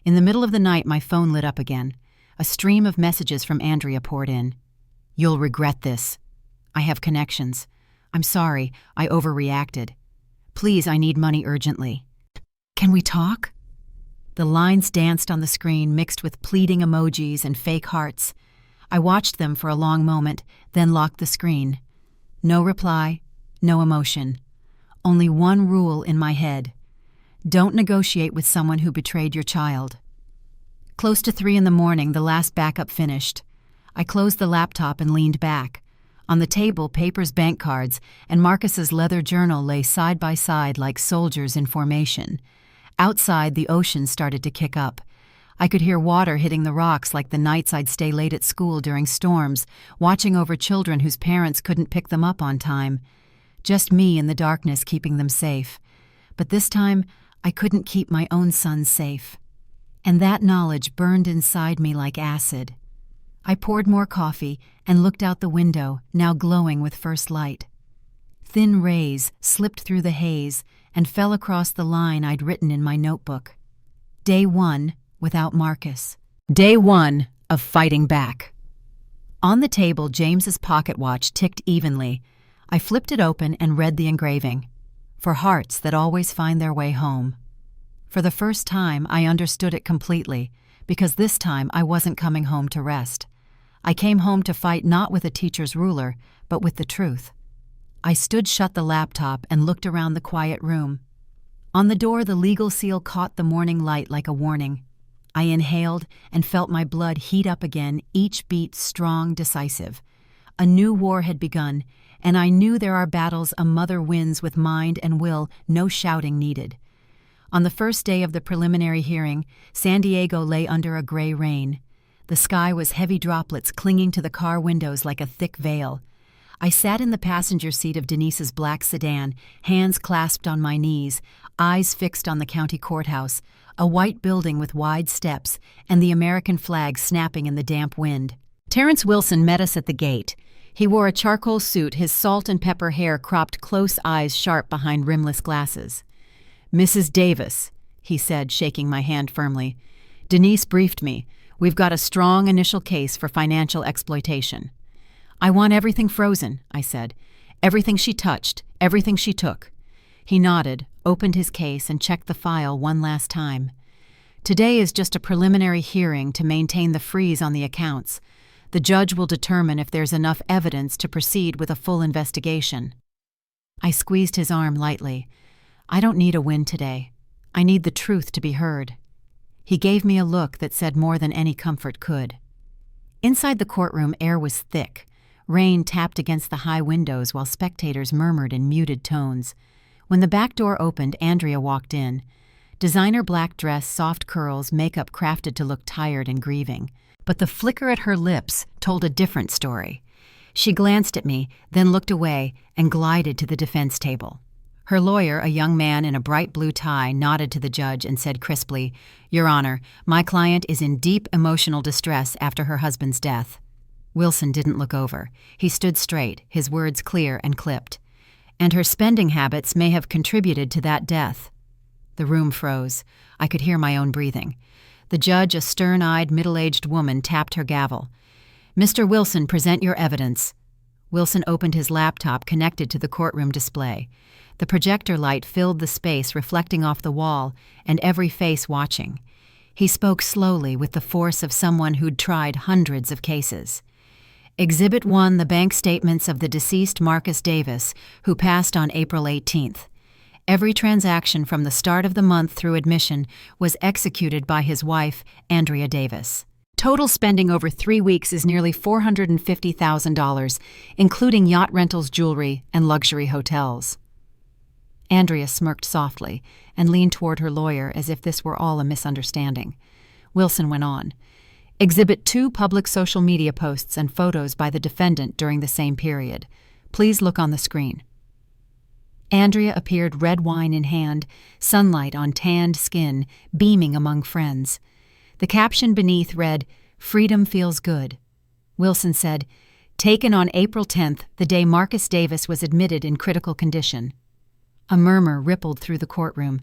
In the middle of the night, my phone lit up again. A stream of messages from Andrea poured in. "You'll regret this. I have connections. I'm sorry, I overreacted. Please, I need money urgently. Can we talk?" The lines danced on the screen, mixed with pleading emojis and fake hearts. I watched them for a long moment, then locked the screen. No reply, no emotion. Only one rule in my head. Don't negotiate with someone who betrayed your child. Close to 3 a.m, the last backup finished. I closed the laptop and leaned back. On the table, papers, bank cards, and Marcus's leather journal lay side by side like soldiers in formation. Outside, the ocean started to kick up. I could hear water hitting the rocks like the nights I'd stay late at school during storms, watching over children whose parents couldn't pick them up on time. Just me in the darkness keeping them safe. But this time, I couldn't keep my own son safe. And that knowledge burned inside me like acid. I poured more coffee and looked out the window, now glowing with first light. Thin rays slipped through the haze and fell across the line I'd written in my notebook. Day 1 without Marcus. Day 1 of fighting back. On the table, James's pocket watch ticked evenly. I flipped it open and read the engraving. "For hearts that always find their way home." For the first time, I understood it completely, because this time I wasn't coming home to rest. I came home to fight not with a teacher's ruler, but with the truth. I stood shut the laptop and looked around the quiet room. On the door, the legal seal caught the morning light like a warning. I inhaled and felt my blood heat up again, each beat strong, decisive. A new war had begun, and I knew there are battles a mother wins with mind and will, no shouting needed. On the first day of the preliminary hearing, San Diego lay under a gray rain. The sky was heavy droplets clinging to the car windows like a thick veil. I sat in the passenger seat of Denise's black sedan, hands clasped on my knees, eyes fixed on the county courthouse, a white building with wide steps, and the American flag snapping in the damp wind. Terrence Wilson met us at the gate. He wore a charcoal suit, his salt and pepper hair cropped close, eyes sharp behind rimless glasses. "Mrs. Davis," he said, shaking my hand firmly. "Denise briefed me. We've got a strong initial case for financial exploitation." "I want everything frozen," I said. "Everything she touched, everything she took." He nodded, opened his case, and checked the file one last time. "Today is just a preliminary hearing to maintain the freeze on the accounts. The judge will determine if there's enough evidence to proceed with a full investigation." I squeezed his arm lightly. "I don't need a win today. I need the truth to be heard." He gave me a look that said more than any comfort could. Inside the courtroom, air was thick. Rain tapped against the high windows while spectators murmured in muted tones. When the back door opened, Andrea walked in. Designer black dress, soft curls, makeup crafted to look tired and grieving. But the flicker at her lips told a different story. She glanced at me, then looked away and glided to the defense table. Her lawyer, a young man in a bright blue tie, nodded to the judge and said crisply, "Your Honor, my client is in deep emotional distress after her husband's death." Wilson didn't look over. He stood straight, his words clear and clipped. "And her spending habits may have contributed to that death." The room froze. I could hear my own breathing. The judge, a stern-eyed, middle-aged woman, tapped her gavel. "Mr. Wilson, present your evidence." Wilson opened his laptop connected to the courtroom display. The projector light filled the space, reflecting off the wall and every face watching. He spoke slowly with the force of someone who'd tried hundreds of cases. "Exhibit 1, the bank statements of the deceased Marcus Davis, who passed on April 18th. Every transaction from the start of the month through admission was executed by his wife, Andrea Davis. Total spending over 3 weeks is nearly $450,000, including yacht rentals, jewelry, and luxury hotels." Andrea smirked softly and leaned toward her lawyer as if this were all a misunderstanding. Wilson went on. "Exhibit 2, public social media posts and photos by the defendant during the same period. Please look on the screen." Andrea appeared, red wine in hand, sunlight on tanned skin, beaming among friends. The caption beneath read, "Freedom feels good." Wilson said, "Taken on April 10th, the day Marcus Davis was admitted in critical condition." A murmur rippled through the courtroom.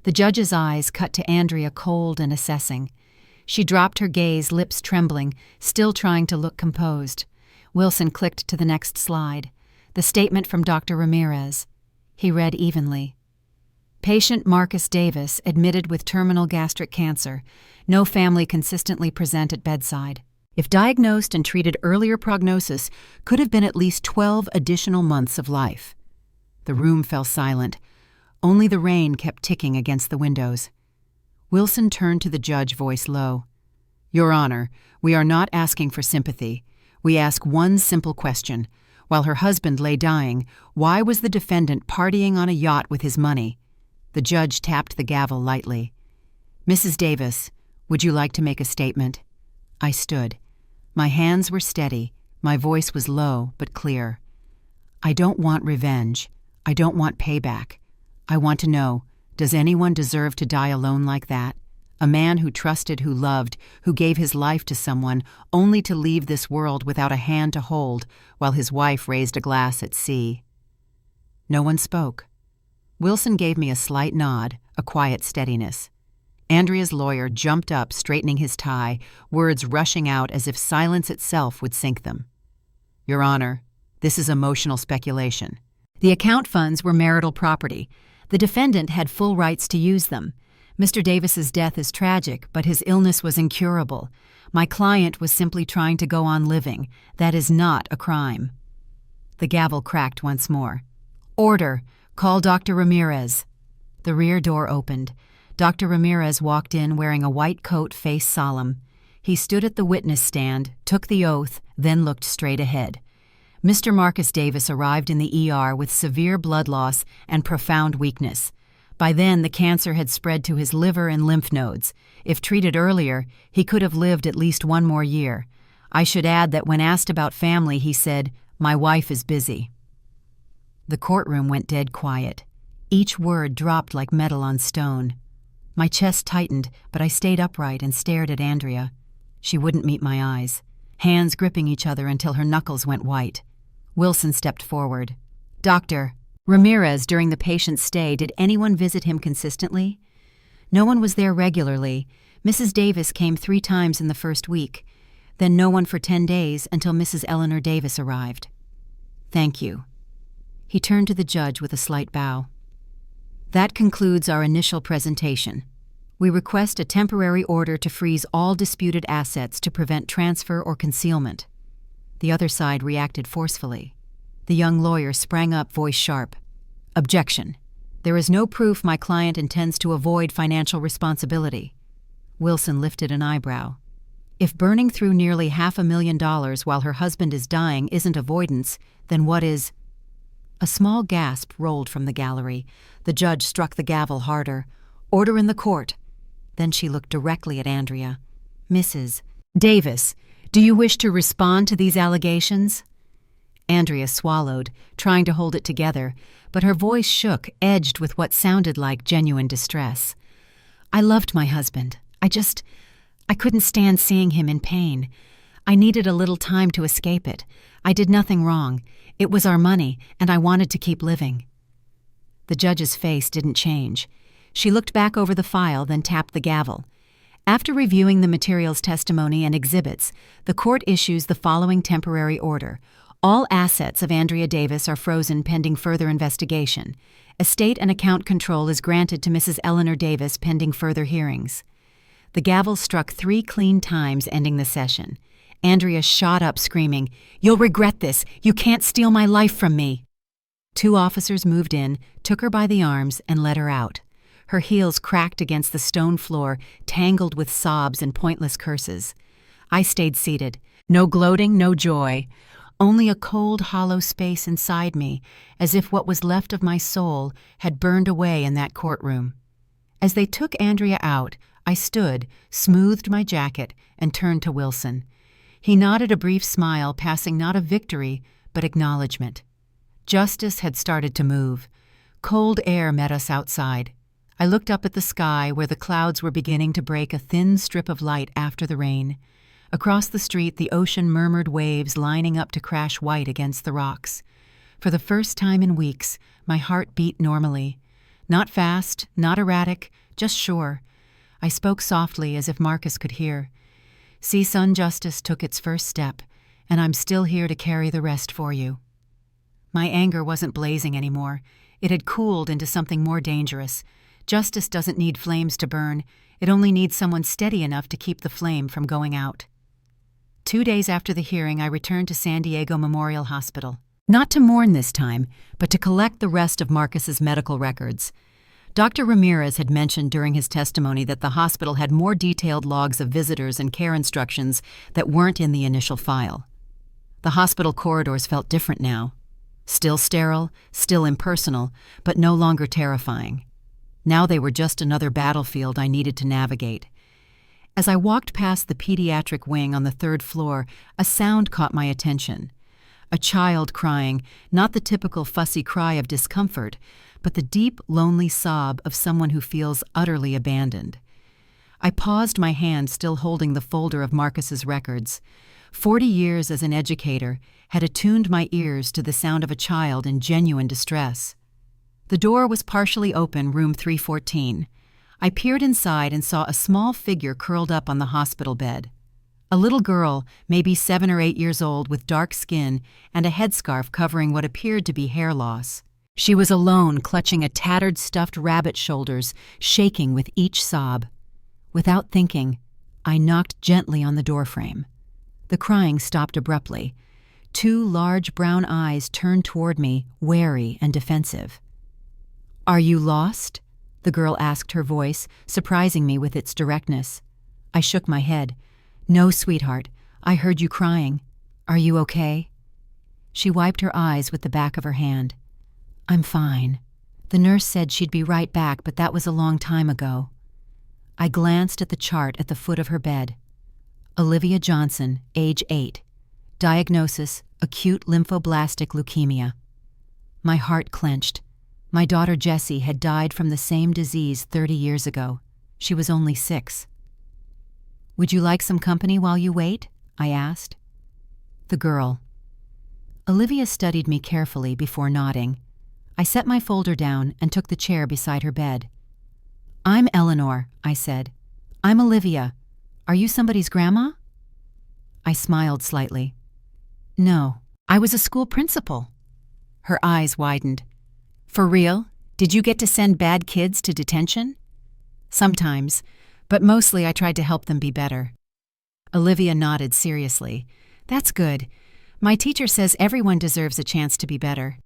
The judge's eyes cut to Andrea, cold and assessing. She dropped her gaze, lips trembling, still trying to look composed. Wilson clicked to the next slide. The statement from Dr. Ramirez. He read evenly. "Patient Marcus Davis admitted with terminal gastric cancer. No family consistently present at bedside. If diagnosed and treated earlier, prognosis could have been at least 12 additional months of life." The room fell silent. Only the rain kept ticking against the windows. Wilson turned to the judge, voice low. "Your Honor, we are not asking for sympathy. We ask one simple question. While her husband lay dying, why was the defendant partying on a yacht with his money?" The judge tapped the gavel lightly. "Mrs. Davis, would you like to make a statement?" I stood. My hands were steady. My voice was low but clear. "I don't want revenge. I don't want payback. I want to know, does anyone deserve to die alone like that? A man who trusted, who loved, who gave his life to someone, only to leave this world without a hand to hold while his wife raised a glass at sea." No one spoke. Wilson gave me a slight nod, a quiet steadiness. Andrea's lawyer jumped up, straightening his tie, words rushing out as if silence itself would sink them. "Your Honor, this is emotional speculation. The account funds were marital property. The defendant had full rights to use them. Mr. Davis's death is tragic, but his illness was incurable. My client was simply trying to go on living. That is not a crime." The gavel cracked once more. "Order! Call Dr. Ramirez." The rear door opened. Dr. Ramirez walked in wearing a white coat, face solemn. He stood at the witness stand, took the oath, then looked straight ahead. Mr. Marcus Davis arrived in the ER with severe blood loss and profound weakness. By then, the cancer had spread to his liver and lymph nodes. If treated earlier, he could have lived at least 1 more year. I should add that when asked about family, he said, "My wife is busy." The courtroom went dead quiet. Each word dropped like metal on stone. My chest tightened, but I stayed upright and stared at Andrea. She wouldn't meet my eyes, hands gripping each other until her knuckles went white. Wilson stepped forward. "Doctor." Ramirez, during the patient's stay, did anyone visit him consistently? No one was there regularly. Mrs. Davis came 3 times in the first week, then no one for 10 days until Mrs. Eleanor Davis arrived. Thank you. He turned to the judge with a slight bow. That concludes our initial presentation. We request a temporary order to freeze all disputed assets to prevent transfer or concealment. The other side reacted forcefully. The young lawyer sprang up, voice sharp. Objection. There is no proof my client intends to avoid financial responsibility. Wilson lifted an eyebrow. If burning through nearly $500,000 while her husband is dying isn't avoidance, then what is? A small gasp rolled from the gallery. The judge struck the gavel harder. Order in the court. Then she looked directly at Andrea. Mrs. Davis, do you wish to respond to these allegations? Andrea swallowed, trying to hold it together, but her voice shook, edged with what sounded like genuine distress. I loved my husband. I couldn't stand seeing him in pain. I needed a little time to escape it. I did nothing wrong. It was our money, and I wanted to keep living. The judge's face didn't change. She looked back over the file, then tapped the gavel. After reviewing the materials, testimony, and exhibits, the court issues the following temporary order. All assets of Andrea Davis are frozen pending further investigation. Estate and account control is granted to Mrs. Eleanor Davis pending further hearings. The gavel struck 3 clean times, ending the session. Andrea shot up, screaming, "You'll regret this! You can't steal my life from me!" 2 officers moved in, took her by the arms, and led her out. Her heels cracked against the stone floor, tangled with sobs and pointless curses. I stayed seated. No gloating, no joy. Only a cold, hollow space inside me, as if what was left of my soul had burned away in that courtroom. As they took Andrea out, I stood, smoothed my jacket, and turned to Wilson. He nodded a brief smile, passing not of victory, but acknowledgement. Justice had started to move. Cold air met us outside. I looked up at the sky where the clouds were beginning to break a thin strip of light after the rain. Across the street, the ocean murmured, waves lining up to crash white against the rocks. For the first time in weeks, my heart beat normally. Not fast, not erratic, just sure. I spoke softly as if Marcus could hear. See, son, justice took its first step, and I'm still here to carry the rest for you. My anger wasn't blazing anymore. It had cooled into something more dangerous. Justice doesn't need flames to burn. It only needs someone steady enough to keep the flame from going out. 2 days after the hearing, I returned to San Diego Memorial Hospital. Not to mourn this time, but to collect the rest of Marcus's medical records. Dr. Ramirez had mentioned during his testimony that the hospital had more detailed logs of visitors and care instructions that weren't in the initial file. The hospital corridors felt different now. Still sterile, still impersonal, but no longer terrifying. Now they were just another battlefield I needed to navigate. As I walked past the pediatric wing on the 3rd floor, a sound caught my attention. A child crying, not the typical fussy cry of discomfort, but the deep, lonely sob of someone who feels utterly abandoned. I paused, my hand still holding the folder of Marcus's records. 40 years as an educator had attuned my ears to the sound of a child in genuine distress. The door was partially open, room 314. I peered inside and saw a small figure curled up on the hospital bed. A little girl, maybe 7 or 8 years old, with dark skin and a headscarf covering what appeared to be hair loss. She was alone, clutching a tattered stuffed rabbit's shoulders, shaking with each sob. Without thinking, I knocked gently on the doorframe. The crying stopped abruptly. 2 large brown eyes turned toward me, wary and defensive. "Are you lost?" the girl asked, her voice surprising me with its directness. I shook my head. "No, sweetheart. I heard you crying. Are you okay?" She wiped her eyes with the back of her hand. "I'm fine. The nurse said she'd be right back, but that was a long time ago." I glanced at the chart at the foot of her bed. Olivia Johnson, age 8. Diagnosis, acute lymphoblastic leukemia. My heart clenched. My daughter Jessie had died from the same disease 30 years ago. She was only 6. "Would you like some company while you wait?" I asked. The girl. Olivia studied me carefully before nodding. I set my folder down and took the chair beside her bed. "I'm Eleanor," I said. "I'm Olivia. Are you somebody's grandma?" I smiled slightly. "No, I was a school principal." Her eyes widened. "For real? Did you get to send bad kids to detention?" "Sometimes, but mostly I tried to help them be better." Olivia nodded seriously. "That's good. My teacher says everyone deserves a chance to be better."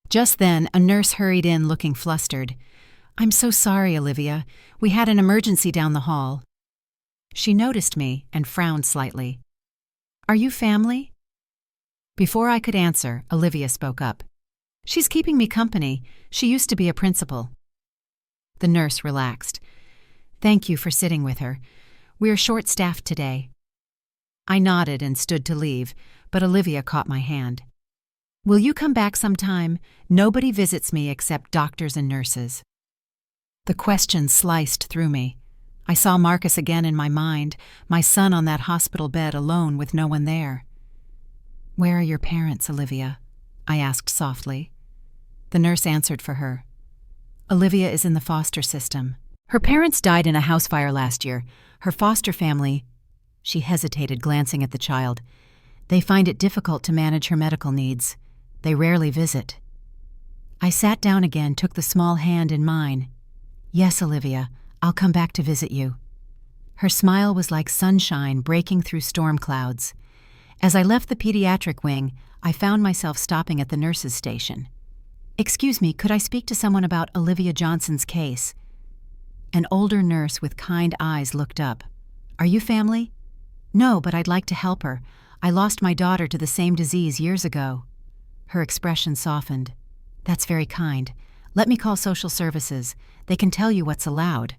Just then, a nurse hurried in looking flustered. "I'm so sorry, Olivia. We had an emergency down the hall." She noticed me and frowned slightly. "Are you family?" Before I could answer, Olivia spoke up. "She's keeping me company. She used to be a principal." The nurse relaxed. "Thank you for sitting with her. We're short-staffed today." I nodded and stood to leave, but Olivia caught my hand. "Will you come back sometime? Nobody visits me except doctors and nurses." The question sliced through me. I saw Marcus again in my mind, my son on that hospital bed alone with no one there. "Where are your parents, Olivia?" I asked softly. The nurse answered for her. "Olivia is in the foster system. Her parents died in a house fire last year. Her foster family—" She hesitated, glancing at the child. "They find it difficult to manage her medical needs. They rarely visit." I sat down again, took the small hand in mine. "Yes, Olivia, I'll come back to visit you." Her smile was like sunshine breaking through storm clouds. As I left the pediatric wing, I found myself stopping at the nurse's station. "Excuse me, could I speak to someone about Olivia Johnson's case?" An older nurse with kind eyes looked up. "Are you family?" "No, but I'd like to help her. I lost my daughter to the same disease years ago." Her expression softened. "That's very kind. Let me call social services. They can tell you what's allowed."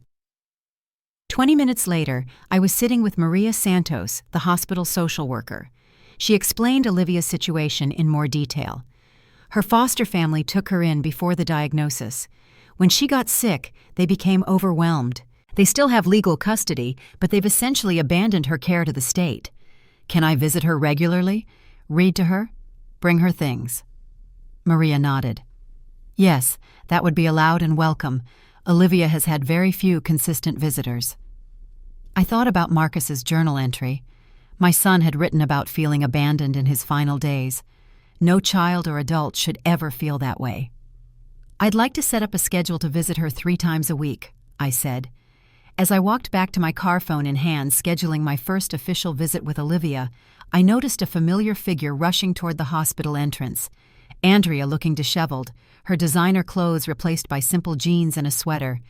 20 minutes later, I was sitting with Maria Santos, the hospital social worker. She explained Olivia's situation in more detail. Her foster family took her in before the diagnosis. When she got sick, they became overwhelmed. They still have legal custody, but they've essentially abandoned her care to the state. "Can I visit her regularly? Read to her? Bring her things?" Maria nodded. "Yes, that would be allowed and welcome. Olivia has had very few consistent visitors." I thought about Marcus's journal entry. My son had written about feeling abandoned in his final days. No child or adult should ever feel that way. "I'd like to set up a schedule to visit her 3 times a week," I said. As I walked back to my car phone in hand, scheduling my first official visit with Olivia, I noticed a familiar figure rushing toward the hospital entrance. Andrea looking disheveled, her designer clothes replaced by simple jeans and a sweater.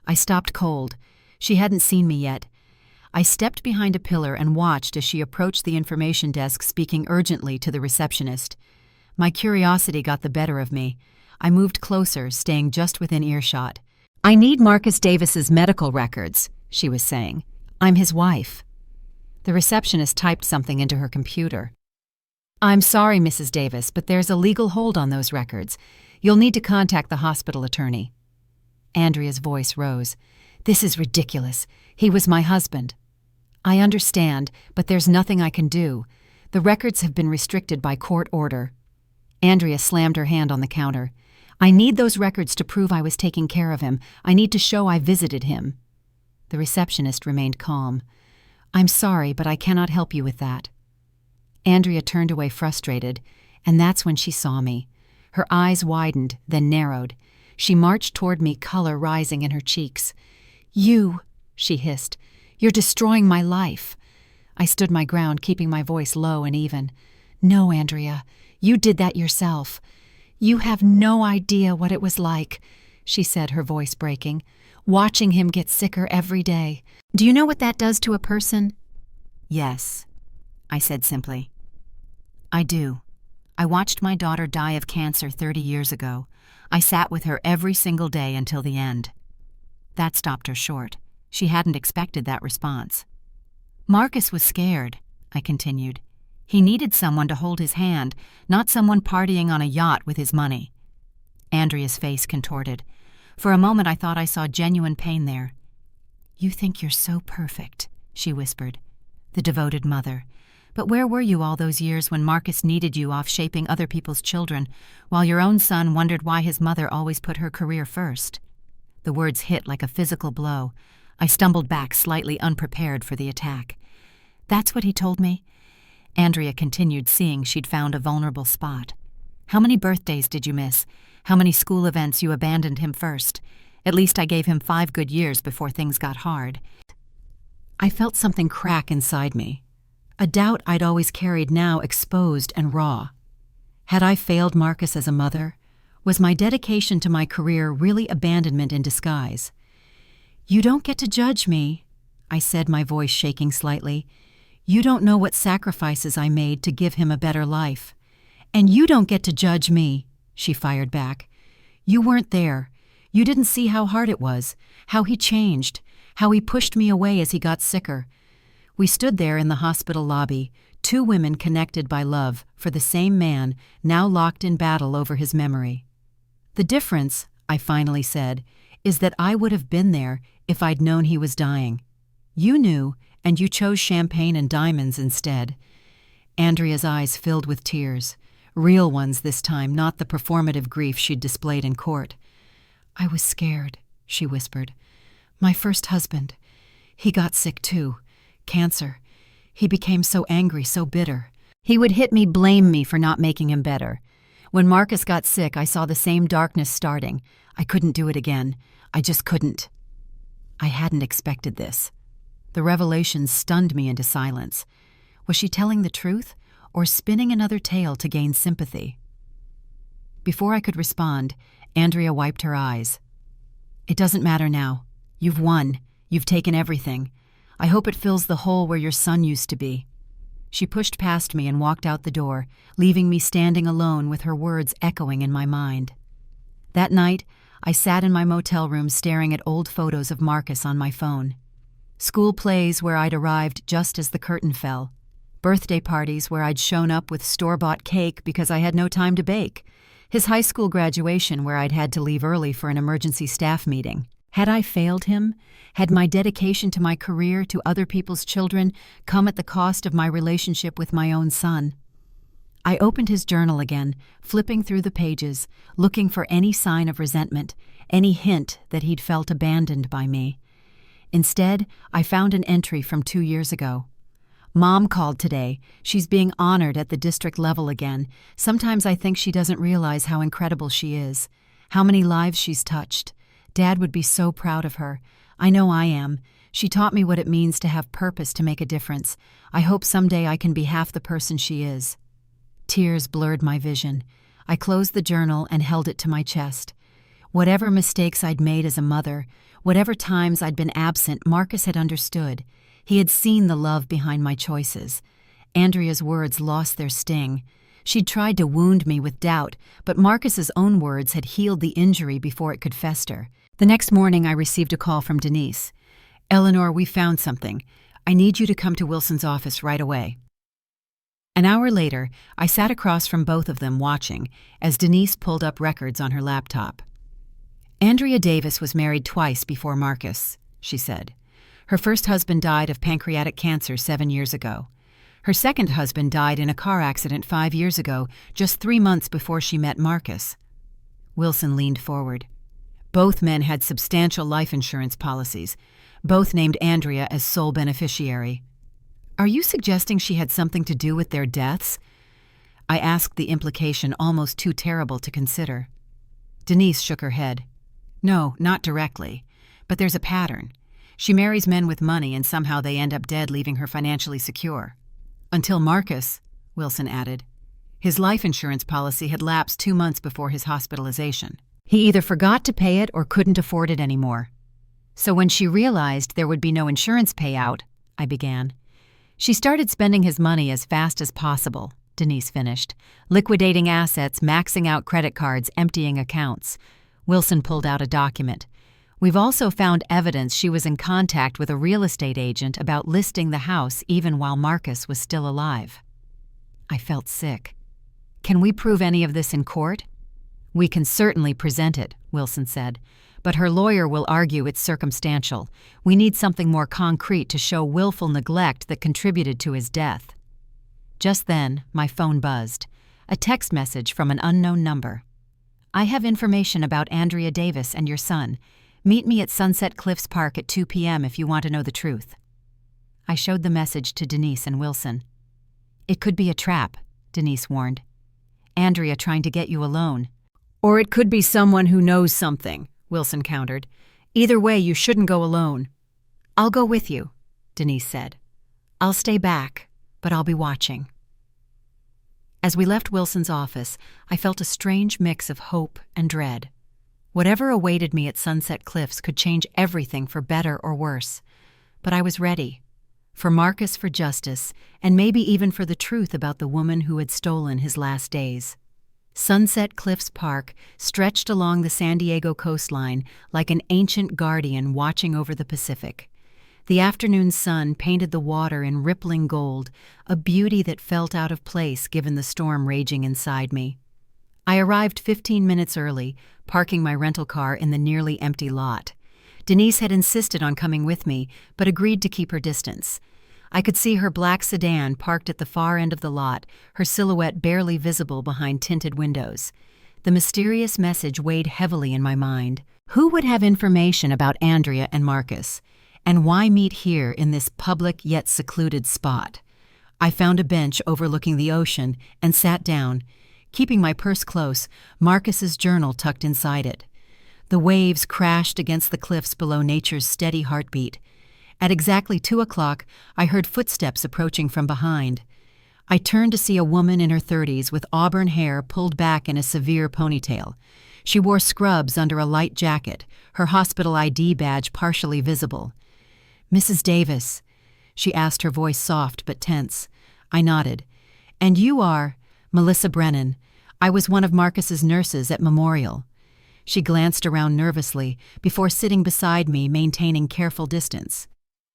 I stopped cold. She hadn't seen me yet. I stepped behind a pillar and watched as she approached the information desk, speaking urgently to the receptionist. My curiosity got the better of me. I moved closer, staying just within earshot. "I need Marcus Davis's medical records," she was saying. "I'm his wife." The receptionist typed something into her computer. "I'm sorry, Mrs. Davis, but there's a legal hold on those records. You'll need to contact the hospital attorney." Andrea's voice rose. "This is ridiculous. He was my husband." "I understand, but there's nothing I can do. The records have been restricted by court order." Andrea slammed her hand on the counter. "I need those records to prove I was taking care of him. I need to show I visited him." The receptionist remained calm. "I'm sorry, but I cannot help you with that." Andrea turned away frustrated, and that's when she saw me. Her eyes widened, then narrowed. She marched toward me, color rising in her cheeks. "You," she hissed, "you're destroying my life." I stood my ground, keeping my voice low and even. "No, Andrea, you did that yourself. You have no idea what it was like," she said, her voice breaking, "watching him get sicker every day. Do you know what that does to a person?" "Yes," I said simply. "I do. I watched my daughter die of cancer 30 years ago. I sat with her every single day until the end." That stopped her short. She hadn't expected that response. "Marcus was scared," I continued. "He needed someone to hold his hand, not someone partying on a yacht with his money." Andrea's face contorted. For a moment I thought I saw genuine pain there. "You think you're so perfect," she whispered. "The devoted mother. But where were you all those years when Marcus needed you off shaping other people's children, while your own son wondered why his mother always put her career first? The words hit like a physical blow. I stumbled back, slightly unprepared for the attack. That's what he told me? Andrea continued, seeing she'd found a vulnerable spot. How many birthdays did you miss? How many school events you abandoned him first? At least I gave him 5 good years before things got hard. I felt something crack inside me. A doubt I'd always carried now exposed and raw. Had I failed Marcus as a mother? Was my dedication to my career really abandonment in disguise? You don't get to judge me, I said, my voice shaking slightly. You don't know what sacrifices I made to give him a better life. And you don't get to judge me, she fired back. You weren't there. You didn't see how hard it was, how he changed, how he pushed me away as he got sicker. We stood there in the hospital lobby, 2 women connected by love for the same man, now locked in battle over his memory. The difference, I finally said, is that I would have been there if I'd known he was dying. You knew, and you chose champagne and diamonds instead. Andrea's eyes filled with tears, real ones this time, not the performative grief she'd displayed in court. I was scared, she whispered. My first husband. He got sick too. Cancer. He became so angry, so bitter. He would hit me, blame me for not making him better. When Marcus got sick, I saw the same darkness starting. I couldn't do it again. I just couldn't. I hadn't expected this. The revelation stunned me into silence. Was she telling the truth, or spinning another tale to gain sympathy? Before I could respond, Andrea wiped her eyes. It doesn't matter now. You've won. You've taken everything. I hope it fills the hole where your son used to be. She pushed past me and walked out the door, leaving me standing alone with her words echoing in my mind. That night, I sat in my motel room staring at old photos of Marcus on my phone. School plays where I'd arrived just as the curtain fell. Birthday parties where I'd shown up with store-bought cake because I had no time to bake. His high school graduation where I'd had to leave early for an emergency staff meeting. Had I failed him? Had my dedication to my career, to other people's children, come at the cost of my relationship with my own son? I opened his journal again, flipping through the pages, looking for any sign of resentment, any hint that he'd felt abandoned by me. Instead, I found an entry from 2 years ago. Mom called today. She's being honored at the district level again. Sometimes I think she doesn't realize how incredible she is, how many lives she's touched. Dad would be so proud of her. I know I am. She taught me what it means to have purpose, to make a difference. I hope someday I can be half the person she is. Tears blurred my vision. I closed the journal and held it to my chest. Whatever mistakes I'd made as a mother, whatever times I'd been absent, Marcus had understood. He had seen the love behind my choices. Andrea's words lost their sting. She'd tried to wound me with doubt, but Marcus's own words had healed the injury before it could fester. The next morning I received a call from Denise. Eleanor, we found something. I need you to come to Wilson's office right away. An hour later, I sat across from both of them watching as Denise pulled up records on her laptop. Andrea Davis was married twice before Marcus, she said. Her first husband died of pancreatic cancer 7 years ago. Her second husband died in a car accident 5 years ago, just 3 months before she met Marcus. Wilson leaned forward. Both men had substantial life insurance policies. Both named Andrea as sole beneficiary. Are you suggesting she had something to do with their deaths? I asked, the implication almost too terrible to consider. Denise shook her head. No, not directly. But there's a pattern. She marries men with money and somehow they end up dead, leaving her financially secure. Until Marcus, Wilson added. His life insurance policy had lapsed 2 months before his hospitalization. He either forgot to pay it or couldn't afford it anymore. So when she realized there would be no insurance payout, I began. She started spending his money as fast as possible, Denise finished, liquidating assets, maxing out credit cards, emptying accounts. Wilson pulled out a document. We've also found evidence she was in contact with a real estate agent about listing the house even while Marcus was still alive. I felt sick. Can we prove any of this in court? We can certainly present it, Wilson said, but her lawyer will argue it's circumstantial. We need something more concrete to show willful neglect that contributed to his death. Just then, my phone buzzed. A text message from an unknown number. "I have information about Andrea Davis and your son. Meet me at Sunset Cliffs Park at 2 p.m. if you want to know the truth." I showed the message to Denise and Wilson. "It could be a trap," Denise warned. "Andrea trying to get you alone." "Or it could be someone who knows something," Wilson countered. "Either way, you shouldn't go alone." "I'll go with you," Denise said. "I'll stay back, but I'll be watching." As we left Wilson's office, I felt a strange mix of hope and dread. Whatever awaited me at Sunset Cliffs could change everything for better or worse. But I was ready. For Marcus, for justice, and maybe even for the truth about the woman who had stolen his last days. Sunset Cliffs Park stretched along the San Diego coastline like an ancient guardian watching over the Pacific. The afternoon sun painted the water in rippling gold, a beauty that felt out of place given the storm raging inside me. I arrived 15 minutes early, parking my rental car in the nearly empty lot. Denise had insisted on coming with me, but agreed to keep her distance. I could see her black sedan parked at the far end of the lot, her silhouette barely visible behind tinted windows. The mysterious message weighed heavily in my mind. Who would have information about Andrea and Marcus? And why meet here in this public yet secluded spot? I found a bench overlooking the ocean and sat down, keeping my purse close, Marcus's journal tucked inside it. The waves crashed against the cliffs below nature's steady heartbeat. At exactly 2 o'clock, I heard footsteps approaching from behind. I turned to see a woman in her 30s with auburn hair pulled back in a severe ponytail. She wore scrubs under a light jacket, her hospital ID badge partially visible. "Mrs. Davis," she asked, her voice soft but tense. I nodded. "And you are—" "Melissa Brennan. I was one of Marcus's nurses at Memorial." She glanced around nervously before sitting beside me, maintaining careful distance.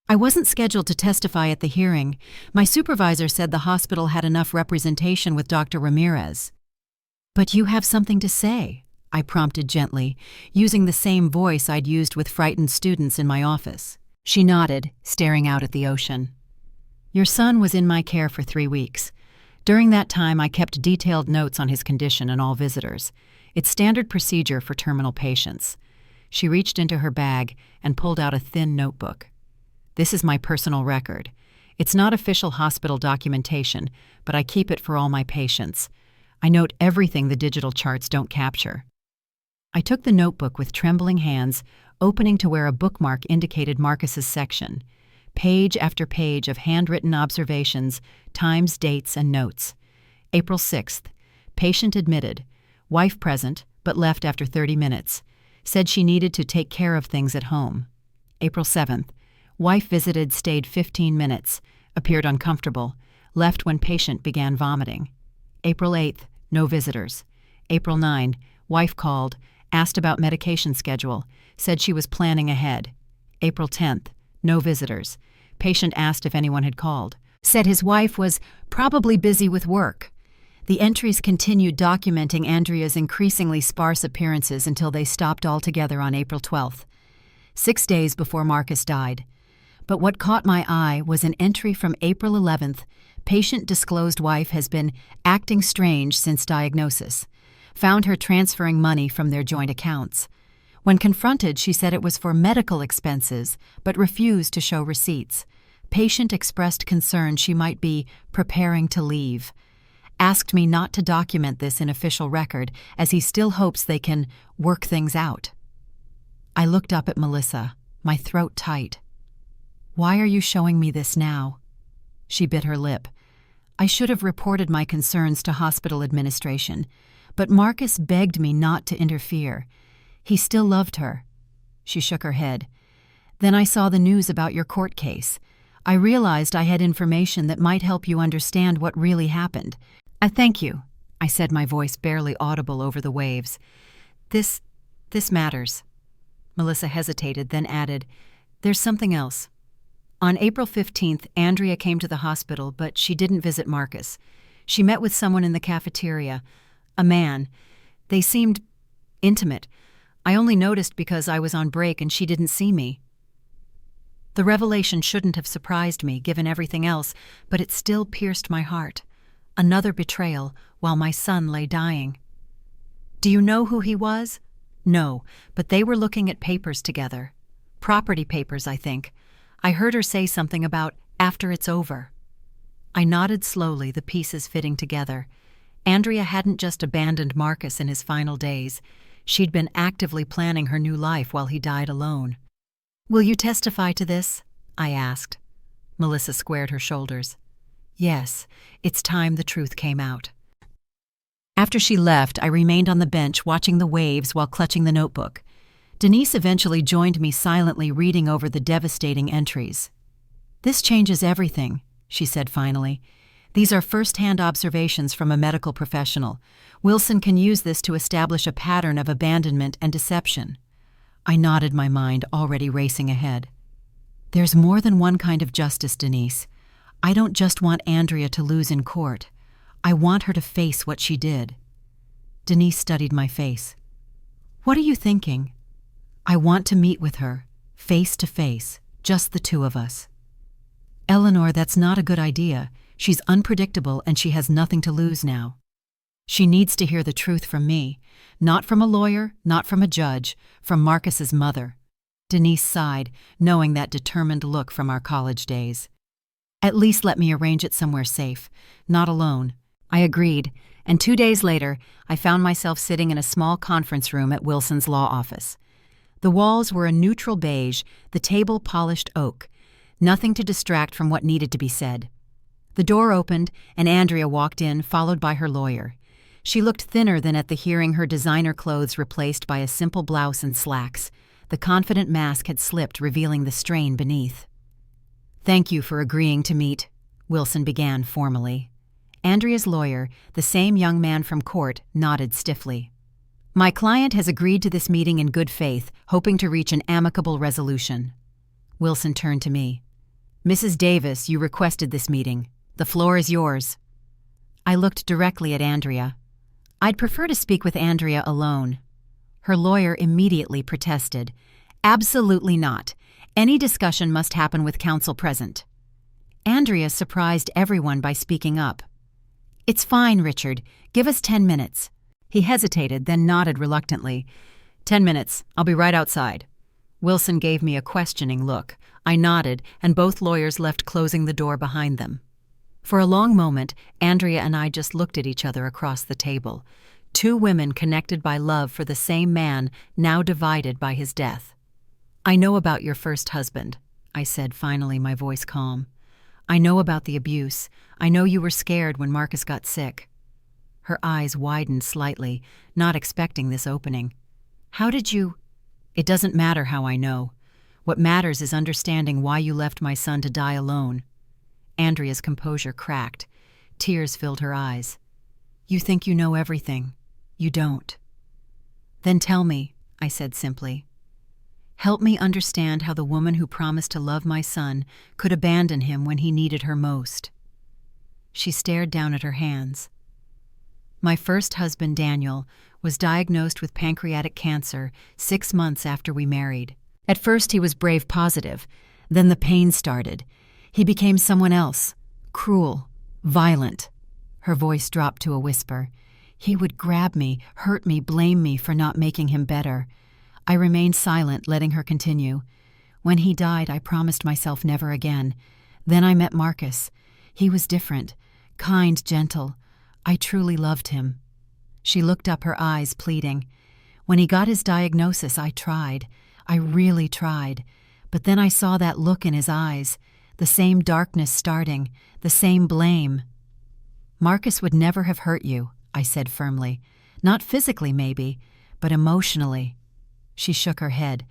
"I wasn't scheduled to testify at the hearing. My supervisor said the hospital had enough representation with Dr. Ramirez." "But you have something to say," I prompted gently, using the same voice I'd used with frightened students in my office. She nodded, staring out at the ocean. "Your son was in my care for 3 weeks. During that time, I kept detailed notes on his condition and all visitors. It's standard procedure for terminal patients." She reached into her bag and pulled out a thin notebook. "This is my personal record. It's not official hospital documentation, but I keep it for all my patients. I note everything the digital charts don't capture." I took the notebook with trembling hands, opening to where a bookmark indicated Marcus's section. Page after page of handwritten observations, times, dates, and notes. April 6th. Patient admitted. Wife present, but left after 30 minutes. Said she needed to take care of things at home. April 7th. Wife visited, stayed 15 minutes. Appeared uncomfortable. Left when patient began vomiting. April 8th. No visitors. April 9. Wife called. Asked about medication schedule. Said she was planning ahead. April 10th. No visitors. Patient asked if anyone had called. Said his wife was probably busy with work. The entries continued documenting Andrea's increasingly sparse appearances until they stopped altogether on April 12th, 6 days before Marcus died. But what caught my eye was an entry from April 11th. Patient disclosed wife has been acting strange since diagnosis. Found her transferring money from their joint accounts. When confronted, she said it was for medical expenses, but refused to show receipts. Patient expressed concern she might be preparing to leave. Asked me not to document this in official record, as he still hopes they can work things out. I looked up at Melissa, my throat tight. "Why are you showing me this now?" She bit her lip. I should have reported my concerns to hospital administration, but Marcus begged me not to interfere. He still loved her. She shook her head. "Then I saw the news about your court case. I realized I had information that might help you understand what really happened. I thank you," I said, my voice barely audible over the waves. This matters." Melissa hesitated, then added, "There's something else. On April 15th, Andrea came to the hospital, but she didn't visit Marcus. She met with someone in the cafeteria, a man. They seemed intimate. I only noticed because I was on break and she didn't see me." The revelation shouldn't have surprised me, given everything else, but it still pierced my heart. Another betrayal while my son lay dying. Do you know who he was? No, but they were looking at papers together. Property papers, I think. I heard her say something about after it's over. I nodded slowly, the pieces fitting together. Andrea hadn't just abandoned Marcus in his final days. She'd been actively planning her new life while he died alone. Will you testify to this? I asked. Melissa squared her shoulders. Yes, it's time the truth came out. After she left, I remained on the bench watching the waves while clutching the notebook. Denise eventually joined me, silently reading over the devastating entries. This changes everything, she said finally. These are first-hand observations from a medical professional. Wilson can use this to establish a pattern of abandonment and deception. I nodded, my mind already racing ahead. There's more than one kind of justice, Denise. I don't just want Andrea to lose in court. I want her to face what she did. Denise studied my face. What are you thinking? I want to meet with her, face to face, just the two of us. Eleanor, that's not a good idea. She's unpredictable and she has nothing to lose now. She needs to hear the truth from me, not from a lawyer, not from a judge, from Marcus's mother. Denise sighed, knowing that determined look from our college days. At least let me arrange it somewhere safe, not alone. I agreed, and 2 days later, I found myself sitting in a small conference room at Wilson's law office. The walls were a neutral beige, the table polished oak. Nothing to distract from what needed to be said. The door opened, and Andrea walked in, followed by her lawyer. She looked thinner than at the hearing, her designer clothes replaced by a simple blouse and slacks. The confident mask had slipped, revealing the strain beneath. Thank you for agreeing to meet, Wilson began formally. Andrea's lawyer, the same young man from court, nodded stiffly. My client has agreed to this meeting in good faith, hoping to reach an amicable resolution. Wilson turned to me. Mrs. Davis, you requested this meeting. The floor is yours. I looked directly at Andrea. I'd prefer to speak with Andrea alone. Her lawyer immediately protested. Absolutely not. Any discussion must happen with counsel present. Andrea surprised everyone by speaking up. It's fine, Richard. Give us 10 minutes. He hesitated, then nodded reluctantly. 10 minutes. I'll be right outside. Wilson gave me a questioning look. I nodded, and both lawyers left, closing the door behind them. For a long moment, Andrea and I just looked at each other across the table. Two women connected by love for the same man, now divided by his death. I know about your first husband, I said, finally, my voice calm. I know about the abuse. I know you were scared when Marcus got sick. Her eyes widened slightly, not expecting this opening. How did you— It doesn't matter how I know. What matters is understanding why you left my son to die alone. Andrea's composure cracked. Tears filled her eyes. You think you know everything. You don't. Then tell me, I said simply. Help me understand how the woman who promised to love my son could abandon him when he needed her most. She stared down at her hands. My first husband, Daniel, was diagnosed with pancreatic cancer 6 months after we married. At first he was brave positive. Then the pain started. He became someone else, cruel, violent. Her voice dropped to a whisper. He would grab me, hurt me, blame me for not making him better. I remained silent, letting her continue. When he died, I promised myself never again. Then I met Marcus. He was different, kind, gentle. I truly loved him. She looked up, her eyes pleading. When he got his diagnosis, I tried. I really tried. But then I saw that look in his eyes, the same darkness starting, the same blame. Marcus would never have hurt you, I said firmly. Not physically, maybe, but emotionally. She shook her head.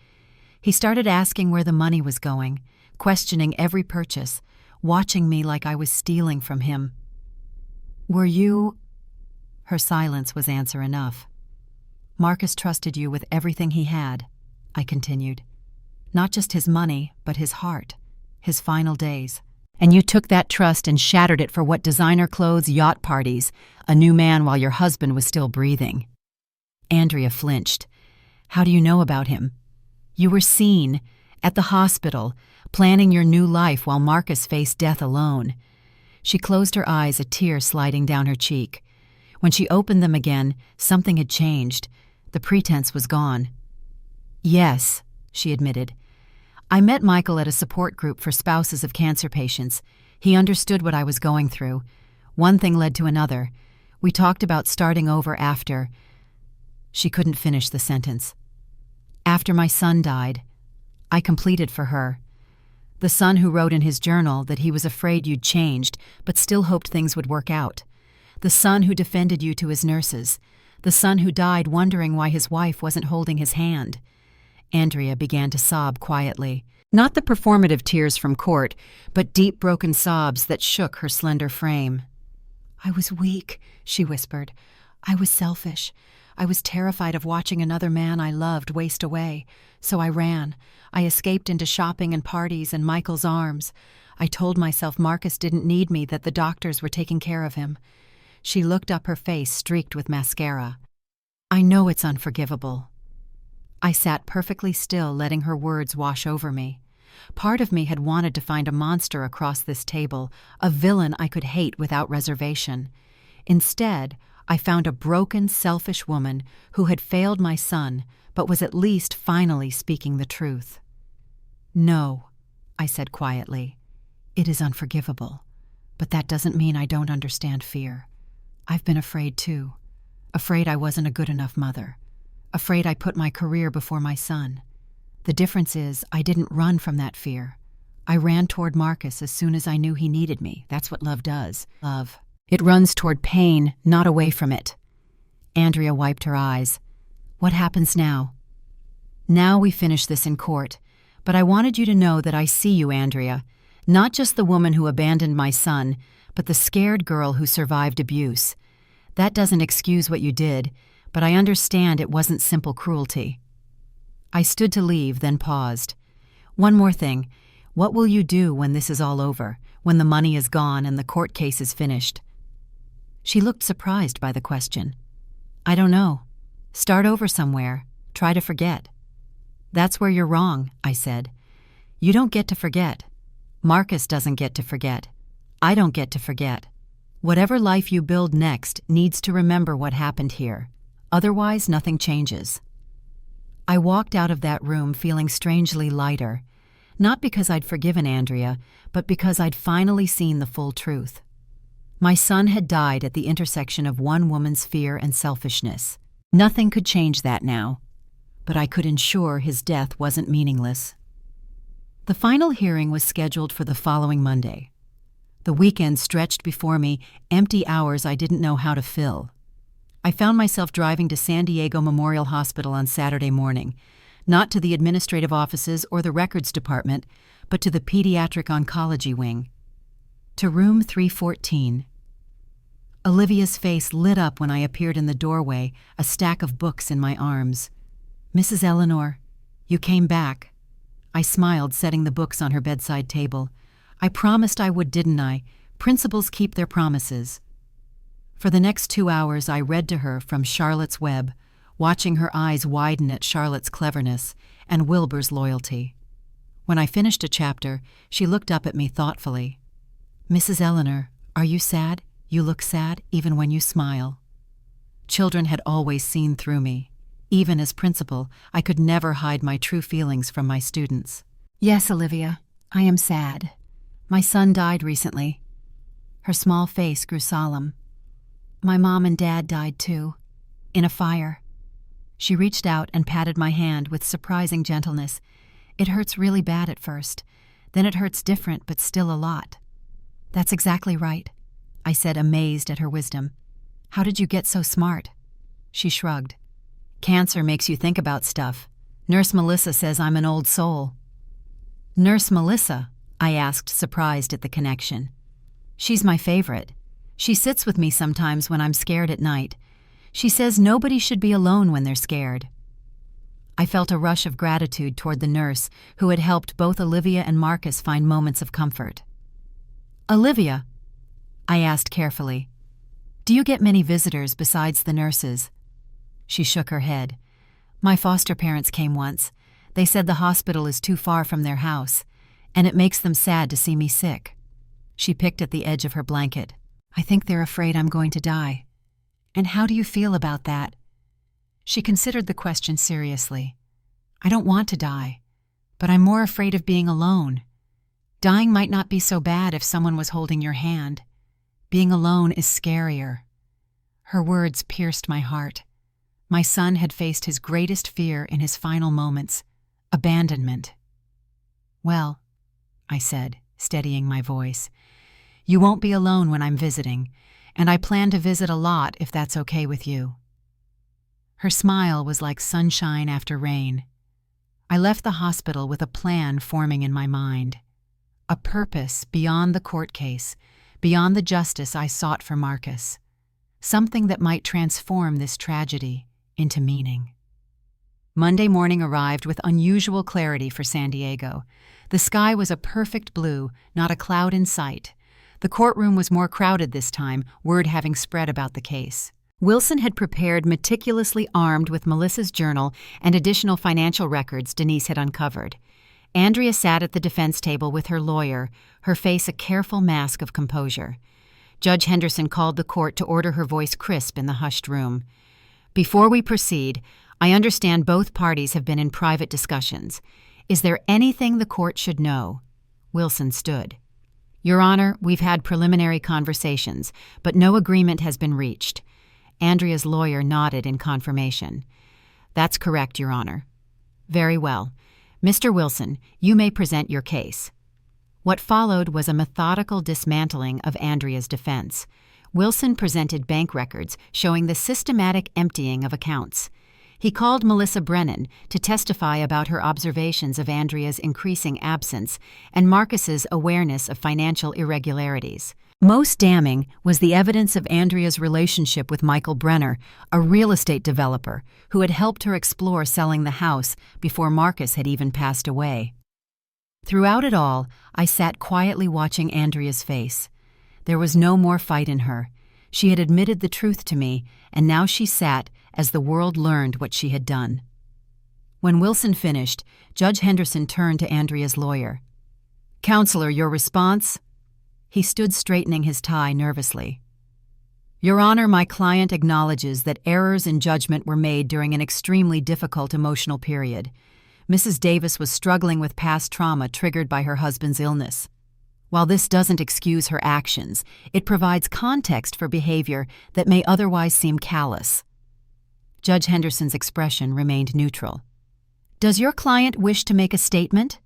He started asking where the money was going, questioning every purchase, watching me like I was stealing from him. Were you— Her silence was answer enough. Marcus trusted you with everything he had, I continued. Not just his money, but his heart, his final days. And you took that trust and shattered it for what, designer clothes, yacht parties, a new man while your husband was still breathing. Andrea flinched. How do you know about him? You were seen, at the hospital, planning your new life while Marcus faced death alone. She closed her eyes, a tear sliding down her cheek. When she opened them again, something had changed. The pretense was gone. "Yes," she admitted. "I met Michael at a support group for spouses of cancer patients. He understood what I was going through. One thing led to another. We talked about starting over after—" She couldn't finish the sentence. "After my son died, I completed for her. The son who wrote in his journal that he was afraid you'd changed, but still hoped things would work out. The son who defended you to his nurses. The son who died wondering why his wife wasn't holding his hand." Andrea began to sob quietly. Not the performative tears from court, but deep broken sobs that shook her slender frame. "I was weak," she whispered. "I was selfish. I was terrified of watching another man I loved waste away. So I ran. I escaped into shopping and parties and Michael's arms. I told myself Marcus didn't need me, that the doctors were taking care of him." She looked up, her face streaked with mascara. "I know it's unforgivable." I sat perfectly still, letting her words wash over me. Part of me had wanted to find a monster across this table, a villain I could hate without reservation. Instead, I found a broken, selfish woman who had failed my son, but was at least finally speaking the truth. "No," I said quietly. "It is unforgivable. But that doesn't mean I don't understand fear. I've been afraid too. Afraid I wasn't a good enough mother. Afraid I put my career before my son. The difference is I didn't run from that fear. I ran toward Marcus as soon as I knew he needed me. That's what love does. Love. It runs toward pain, not away from it." Andrea wiped her eyes. "What happens now?" "Now we finish this in court. But I wanted you to know that I see you, Andrea. Not just the woman who abandoned my son, but the scared girl who survived abuse. That doesn't excuse what you did, but I understand it wasn't simple cruelty." I stood to leave, then paused. "One more thing. What will you do when this is all over, when the money is gone and the court case is finished?" She looked surprised by the question. "I don't know. Start over somewhere. Try to forget." "That's where you're wrong," I said. "You don't get to forget. Marcus doesn't get to forget. I don't get to forget. Whatever life you build next needs to remember what happened here. Otherwise, nothing changes." I walked out of that room feeling strangely lighter, not because I'd forgiven Andrea, but because I'd finally seen the full truth. My son had died at the intersection of one woman's fear and selfishness. Nothing could change that now, but I could ensure his death wasn't meaningless. The final hearing was scheduled for the following Monday. The weekend stretched before me, empty hours I didn't know how to fill. I found myself driving to San Diego Memorial Hospital on Saturday morning, not to the administrative offices or the records department, but to the pediatric oncology wing. To room 314. Olivia's face lit up when I appeared in the doorway, a stack of books in my arms. "Mrs. Eleanor, you came back." I smiled, setting the books on her bedside table. "I promised I would, didn't I? Principals keep their promises." For the next 2 hours, I read to her from Charlotte's Web, watching her eyes widen at Charlotte's cleverness and Wilbur's loyalty. When I finished a chapter, she looked up at me thoughtfully. "Mrs. Eleanor, are you sad? You look sad even when you smile." Children had always seen through me. Even as principal, I could never hide my true feelings from my students. "Yes, Olivia, I am sad. My son died recently." Her small face grew solemn. "My mom and dad died too, in a fire." She reached out and patted my hand with surprising gentleness. "It hurts really bad at first. Then it hurts different, but still a lot." "That's exactly right," I said, amazed at her wisdom. "How did you get so smart?" She shrugged. "Cancer makes you think about stuff. Nurse Melissa says I'm an old soul." "Nurse Melissa?" I asked, surprised at the connection. "She's my favorite. She sits with me sometimes when I'm scared at night. She says nobody should be alone when they're scared." I felt a rush of gratitude toward the nurse who had helped both Olivia and Marcus find moments of comfort. "Olivia," I asked carefully, "do you get many visitors besides the nurses?" She shook her head. "My foster parents came once. They said the hospital is too far from their house, and it makes them sad to see me sick." She picked at the edge of her blanket. "I think they're afraid I'm going to die." "And how do you feel about that?" She considered the question seriously. "I don't want to die, but I'm more afraid of being alone. Dying might not be so bad if someone was holding your hand. Being alone is scarier." Her words pierced my heart. My son had faced his greatest fear in his final moments: abandonment. "Well," I said, steadying my voice, "you won't be alone when I'm visiting, and I plan to visit a lot if that's okay with you." Her smile was like sunshine after rain. I left the hospital with a plan forming in my mind. A purpose beyond the court case, beyond the justice I sought for Marcus. Something that might transform this tragedy into meaning. Monday morning arrived with unusual clarity for San Diego. The sky was a perfect blue, not a cloud in sight. The courtroom was more crowded this time, word having spread about the case. Wilson had prepared meticulously armed with Melissa's journal and additional financial records Denise had uncovered. Andrea sat at the defense table with her lawyer, her face a careful mask of composure. Judge Henderson called the court to order, her voice crisp in the hushed room. "Before we proceed, I understand both parties have been in private discussions. Is there anything the court should know?" Wilson stood. "Your Honor, we've had preliminary conversations, but no agreement has been reached." Andrea's lawyer nodded in confirmation. "That's correct, Your Honor." "Very well. Mr. Wilson, you may present your case." What followed was a methodical dismantling of Andrea's defense. Wilson presented bank records showing the systematic emptying of accounts. He called Melissa Brennan to testify about her observations of Andrea's increasing absence and Marcus's awareness of financial irregularities. Most damning was the evidence of Andrea's relationship with Michael Brenner, a real estate developer who had helped her explore selling the house before Marcus had even passed away. Throughout it all, I sat quietly watching Andrea's face. There was no more fight in her. She had admitted the truth to me, and now she sat as the world learned what she had done. When Wilson finished, Judge Henderson turned to Andrea's lawyer. "Counselor, your response?" He stood straightening his tie nervously. "Your Honor, my client acknowledges that errors in judgment were made during an extremely difficult emotional period. Mrs. Davis was struggling with past trauma triggered by her husband's illness. While this doesn't excuse her actions, it provides context for behavior that may otherwise seem callous." Judge Henderson's expression remained neutral. "Does your client wish to make a statement?"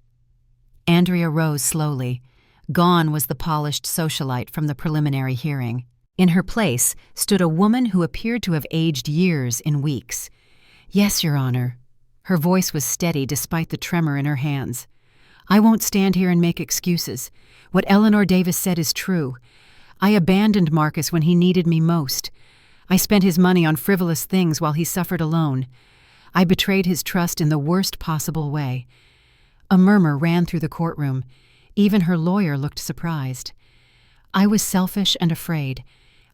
Andrea rose slowly. Gone was the polished socialite from the preliminary hearing. In her place stood a woman who appeared to have aged years in weeks. "Yes, Your Honor." Her voice was steady despite the tremor in her hands. "I won't stand here and make excuses. What Eleanor Davis said is true. I abandoned Marcus when he needed me most. I spent his money on frivolous things while he suffered alone. I betrayed his trust in the worst possible way." A murmur ran through the courtroom. Even her lawyer looked surprised. "I was selfish and afraid.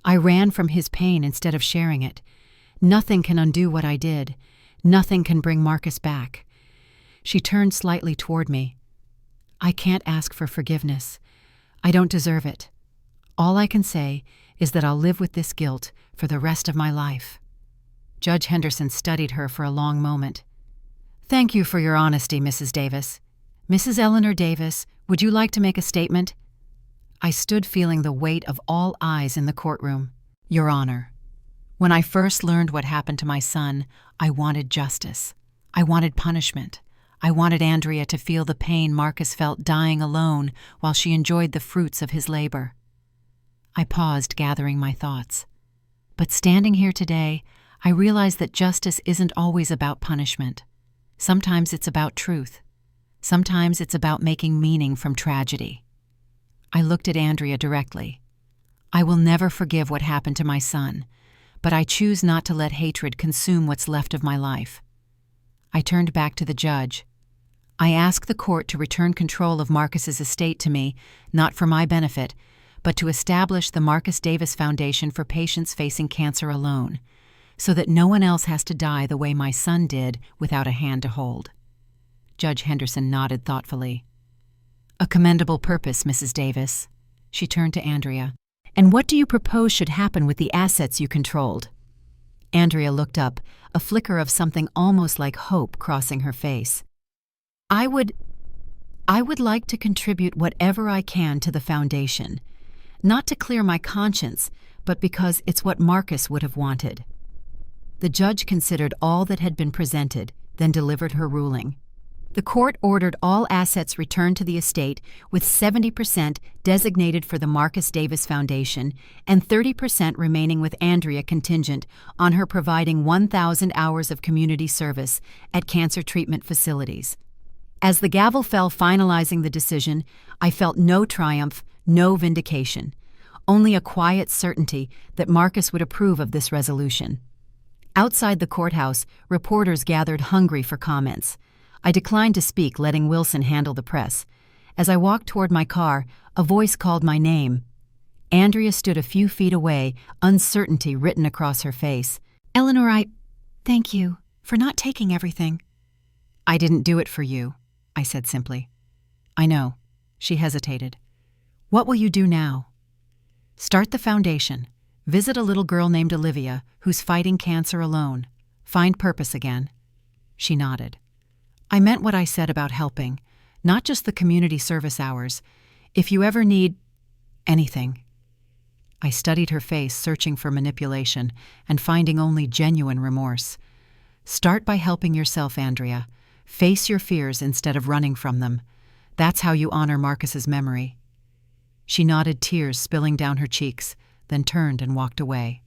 I ran from his pain instead of sharing it. Nothing can undo what I did. Nothing can bring Marcus back." She turned slightly toward me. "I can't ask for forgiveness. I don't deserve it. All I can say is that I'll live with this guilt for the rest of my life." Judge Henderson studied her for a long moment. "Thank you for your honesty, Mrs. Davis. Mrs. Eleanor Davis, would you like to make a statement?" I stood feeling the weight of all eyes in the courtroom. "Your Honor, when I first learned what happened to my son, I wanted justice. I wanted punishment. I wanted Andrea to feel the pain Marcus felt dying alone while she enjoyed the fruits of his labor." I paused, gathering my thoughts. But standing here today, I realize that justice isn't always about punishment. Sometimes it's about truth. Sometimes it's about making meaning from tragedy. I looked at Andrea directly. "I will never forgive what happened to my son, but I choose not to let hatred consume what's left of my life." I turned back to the judge. "I ask the court to return control of Marcus's estate to me, not for my benefit, but to establish the Marcus Davis Foundation for patients facing cancer alone, so that no one else has to die the way my son did without a hand to hold." Judge Henderson nodded thoughtfully. "A commendable purpose, Mrs. Davis. She turned to Andrea. "And what do you propose should happen with the assets you controlled?" Andrea looked up, a flicker of something almost like hope crossing her face. I would like to contribute whatever I can to the foundation, not to clear my conscience, but because it's what Marcus would have wanted." The judge considered all that had been presented, then delivered her ruling. The court ordered all assets returned to the estate, with 70% designated for the Marcus Davis Foundation and 30% remaining with Andrea contingent on her providing 1,000 hours of community service at cancer treatment facilities. As the gavel fell finalizing the decision, I felt no triumph, no vindication, only a quiet certainty that Marcus would approve of this resolution. Outside the courthouse, reporters gathered hungry for comments. I declined to speak, letting Wilson handle the press. As I walked toward my car, a voice called my name. Andrea stood a few feet away, uncertainty written across her face. "Eleanor, thank you for not taking everything." "I didn't do it for you," I said simply. "I know." She hesitated. "What will you do now?" "Start the foundation. Visit a little girl named Olivia who's fighting cancer alone. Find purpose again." She nodded. "I meant what I said about helping, not just the community service hours. If you ever need anything." I studied her face, searching for manipulation and finding only genuine remorse. "Start by helping yourself, Andrea. Face your fears instead of running from them. That's how you honor Marcus's memory." She nodded, tears spilling down her cheeks, then turned and walked away.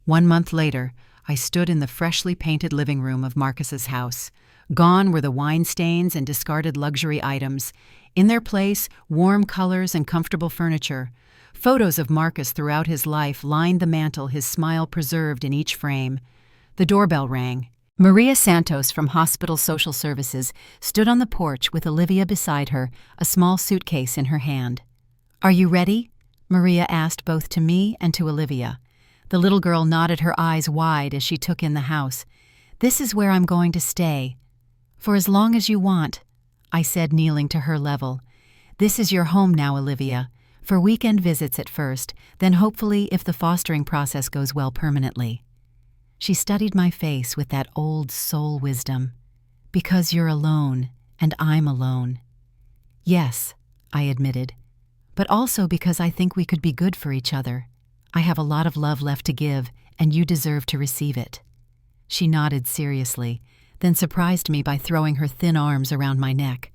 1 month later, I stood in the freshly painted living room of Marcus's house. Gone were the wine stains and discarded luxury items. In their place, warm colors and comfortable furniture. Photos of Marcus throughout his life lined the mantel, his smile preserved in each frame. The doorbell rang. Maria Santos from Hospital Social Services stood on the porch with Olivia beside her, a small suitcase in her hand. "Are you ready?" Maria asked both to me and to Olivia. The little girl nodded, her eyes wide as she took in the house. "This is where I'm going to stay. For as long as you want," I said, kneeling to her level. "This is your home now, Olivia, for weekend visits at first, then hopefully, if the fostering process goes well, permanently." She studied my face with that old soul wisdom. "Because you're alone, and I'm alone." "Yes," I admitted, "but also because I think we could be good for each other. I have a lot of love left to give, and you deserve to receive it." She nodded seriously, then surprised me by throwing her thin arms around my neck.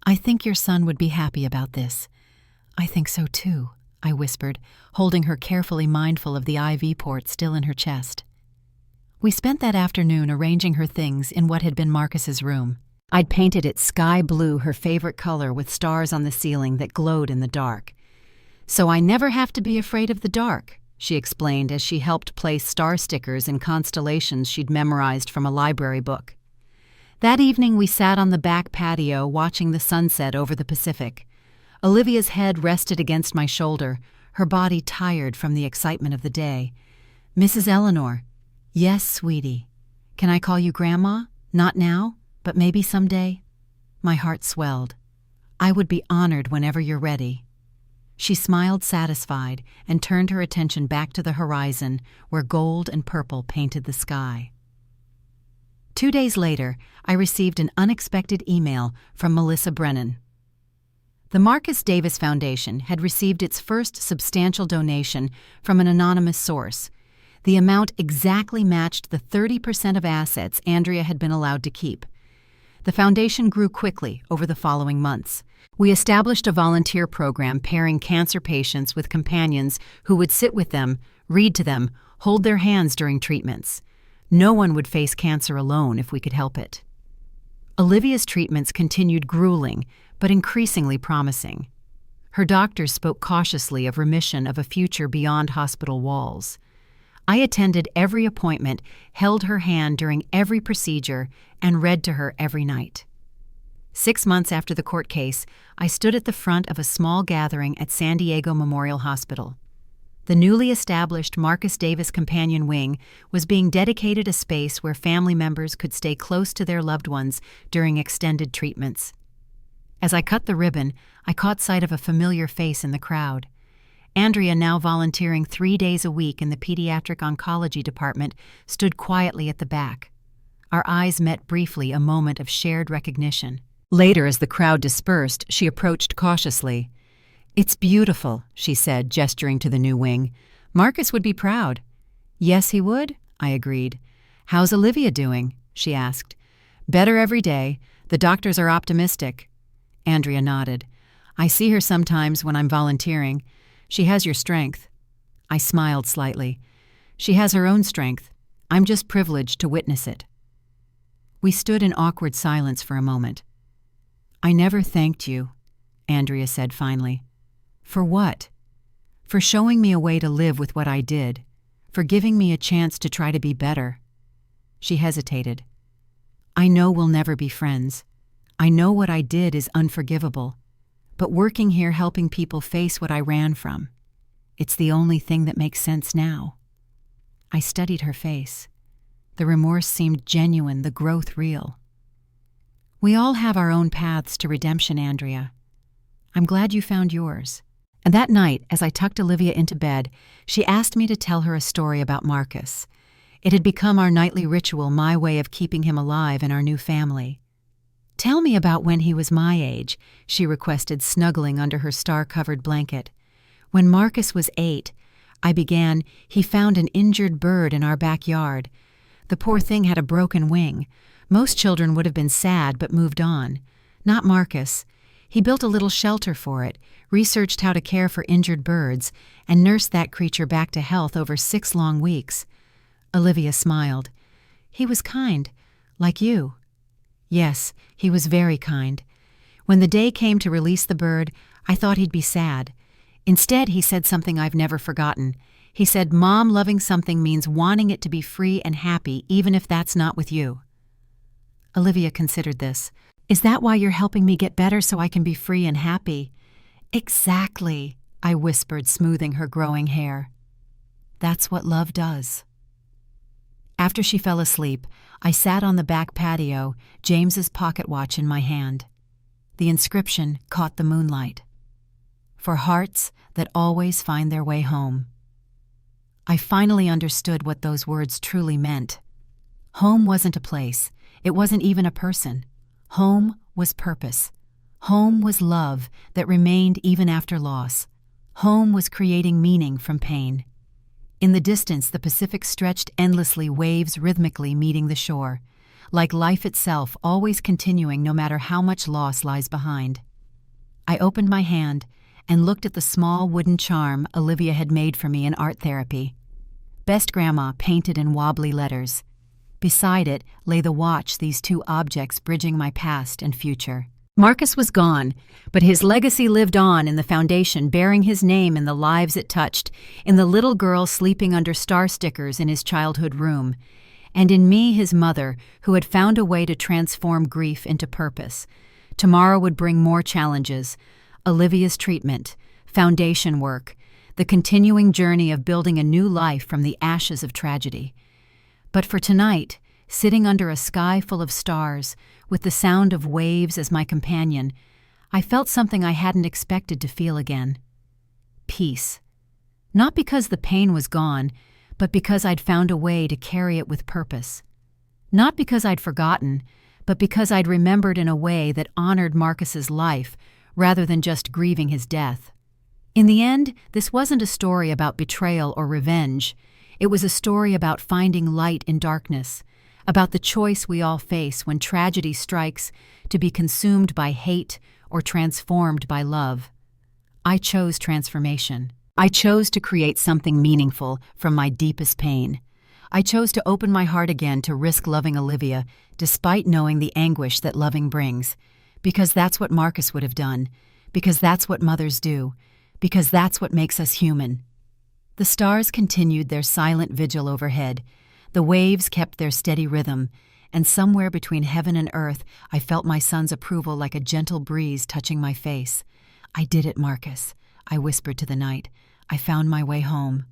"I think your son would be happy about this." "I think so too," I whispered, holding her carefully, mindful of the IV port still in her chest. We spent that afternoon arranging her things in what had been Marcus's room. I'd painted it sky blue, her favorite color, with stars on the ceiling that glowed in the dark. "So I never have to be afraid of the dark," she explained as she helped place star stickers and constellations she'd memorized from a library book. That evening we sat on the back patio watching the sunset over the Pacific. Olivia's head rested against my shoulder, her body tired from the excitement of the day. "Mrs. Eleanor." "Yes, sweetie." "Can I call you Grandma? Not now, but maybe someday?" My heart swelled. "I would be honored whenever you're ready." She smiled, satisfied, and turned her attention back to the horizon, where gold and purple painted the sky. 2 days later, I received an unexpected email from Melissa Brennan. The Marcus Davis Foundation had received its first substantial donation from an anonymous source. The amount exactly matched the 30% of assets Andrea had been allowed to keep. The foundation grew quickly over the following months. We established a volunteer program pairing cancer patients with companions who would sit with them, read to them, hold their hands during treatments. No one would face cancer alone if we could help it. Olivia's treatments continued grueling, but increasingly promising. Her doctors spoke cautiously of remission of a future beyond hospital walls. I attended every appointment, held her hand during every procedure, and read to her every night. 6 months after the court case, I stood at the front of a small gathering at San Diego Memorial Hospital. The newly established Marcus Davis Companion Wing was being dedicated a space where family members could stay close to their loved ones during extended treatments. As I cut the ribbon, I caught sight of a familiar face in the crowd. Andrea, now volunteering 3 days a week in the pediatric oncology department, stood quietly at the back. Our eyes met briefly, a moment of shared recognition. Later, as the crowd dispersed, she approached cautiously. "It's beautiful," she said, gesturing to the new wing. "Marcus would be proud." "Yes, he would," I agreed. "How's Olivia doing?" she asked. "Better every day. The doctors are optimistic." Andrea nodded. "I see her sometimes when I'm volunteering. She has your strength." I smiled slightly. "She has her own strength. I'm just privileged to witness it." We stood in awkward silence for a moment. "I never thanked you," Andrea said finally. "For what?" "For showing me a way to live with what I did. For giving me a chance to try to be better." She hesitated. "I know we'll never be friends. I know what I did is unforgivable. But working here helping people face what I ran from, it's the only thing that makes sense now." I studied her face. The remorse seemed genuine, the growth real. "We all have our own paths to redemption, Andrea. I'm glad you found yours." And that night, as I tucked Olivia into bed, she asked me to tell her a story about Marcus. It had become our nightly ritual, my way of keeping him alive in our new family. "Tell me about when he was my age," she requested, snuggling under her star-covered blanket. "When Marcus was 8, I began, he found an injured bird in our backyard. The poor thing had a broken wing. Most children would have been sad but moved on. Not Marcus. He built a little shelter for it, researched how to care for injured birds, and nursed that creature back to health over 6 long weeks." Olivia smiled. "He was kind, like you." "Yes, he was very kind. When the day came to release the bird, I thought he'd be sad. Instead, he said something I've never forgotten. He said, 'Mom, loving something means wanting it to be free and happy, even if that's not with you.'" Olivia considered this. "Is that why you're helping me get better so I can be free and happy?" "Exactly," I whispered, smoothing her growing hair. "That's what love does." After she fell asleep, I sat on the back patio, James's pocket watch in my hand. The inscription caught the moonlight. "For hearts that always find their way home." I finally understood what those words truly meant. Home wasn't a place. It wasn't even a person. Home was purpose. Home was love that remained even after loss. Home was creating meaning from pain. In the distance, the Pacific stretched endlessly, waves rhythmically meeting the shore, like life itself, always continuing no matter how much loss lies behind. I opened my hand and looked at the small wooden charm Olivia had made for me in art therapy. "Best Grandma," painted in wobbly letters. Beside it lay the watch, these two objects bridging my past and future. Marcus was gone, but his legacy lived on in the foundation, bearing his name in the lives it touched, in the little girl sleeping under star stickers in his childhood room, and in me, his mother, who had found a way to transform grief into purpose. Tomorrow would bring more challenges: Olivia's treatment, foundation work, the continuing journey of building a new life from the ashes of tragedy. But for tonight, sitting under a sky full of stars, with the sound of waves as my companion, I felt something I hadn't expected to feel again. Peace. Not because the pain was gone, but because I'd found a way to carry it with purpose. Not because I'd forgotten, but because I'd remembered in a way that honored Marcus's life rather than just grieving his death. In the end, this wasn't a story about betrayal or revenge. It was a story about finding light in darkness, about the choice we all face when tragedy strikes, to be consumed by hate or transformed by love. I chose transformation. I chose to create something meaningful from my deepest pain. I chose to open my heart again to risk loving Olivia, despite knowing the anguish that loving brings. Because that's what Marcus would have done. Because that's what mothers do. Because that's what makes us human. The stars continued their silent vigil overhead. The waves kept their steady rhythm, and somewhere between heaven and earth, I felt my son's approval like a gentle breeze touching my face. "I did it, Marcus," I whispered to the night. "I found my way home."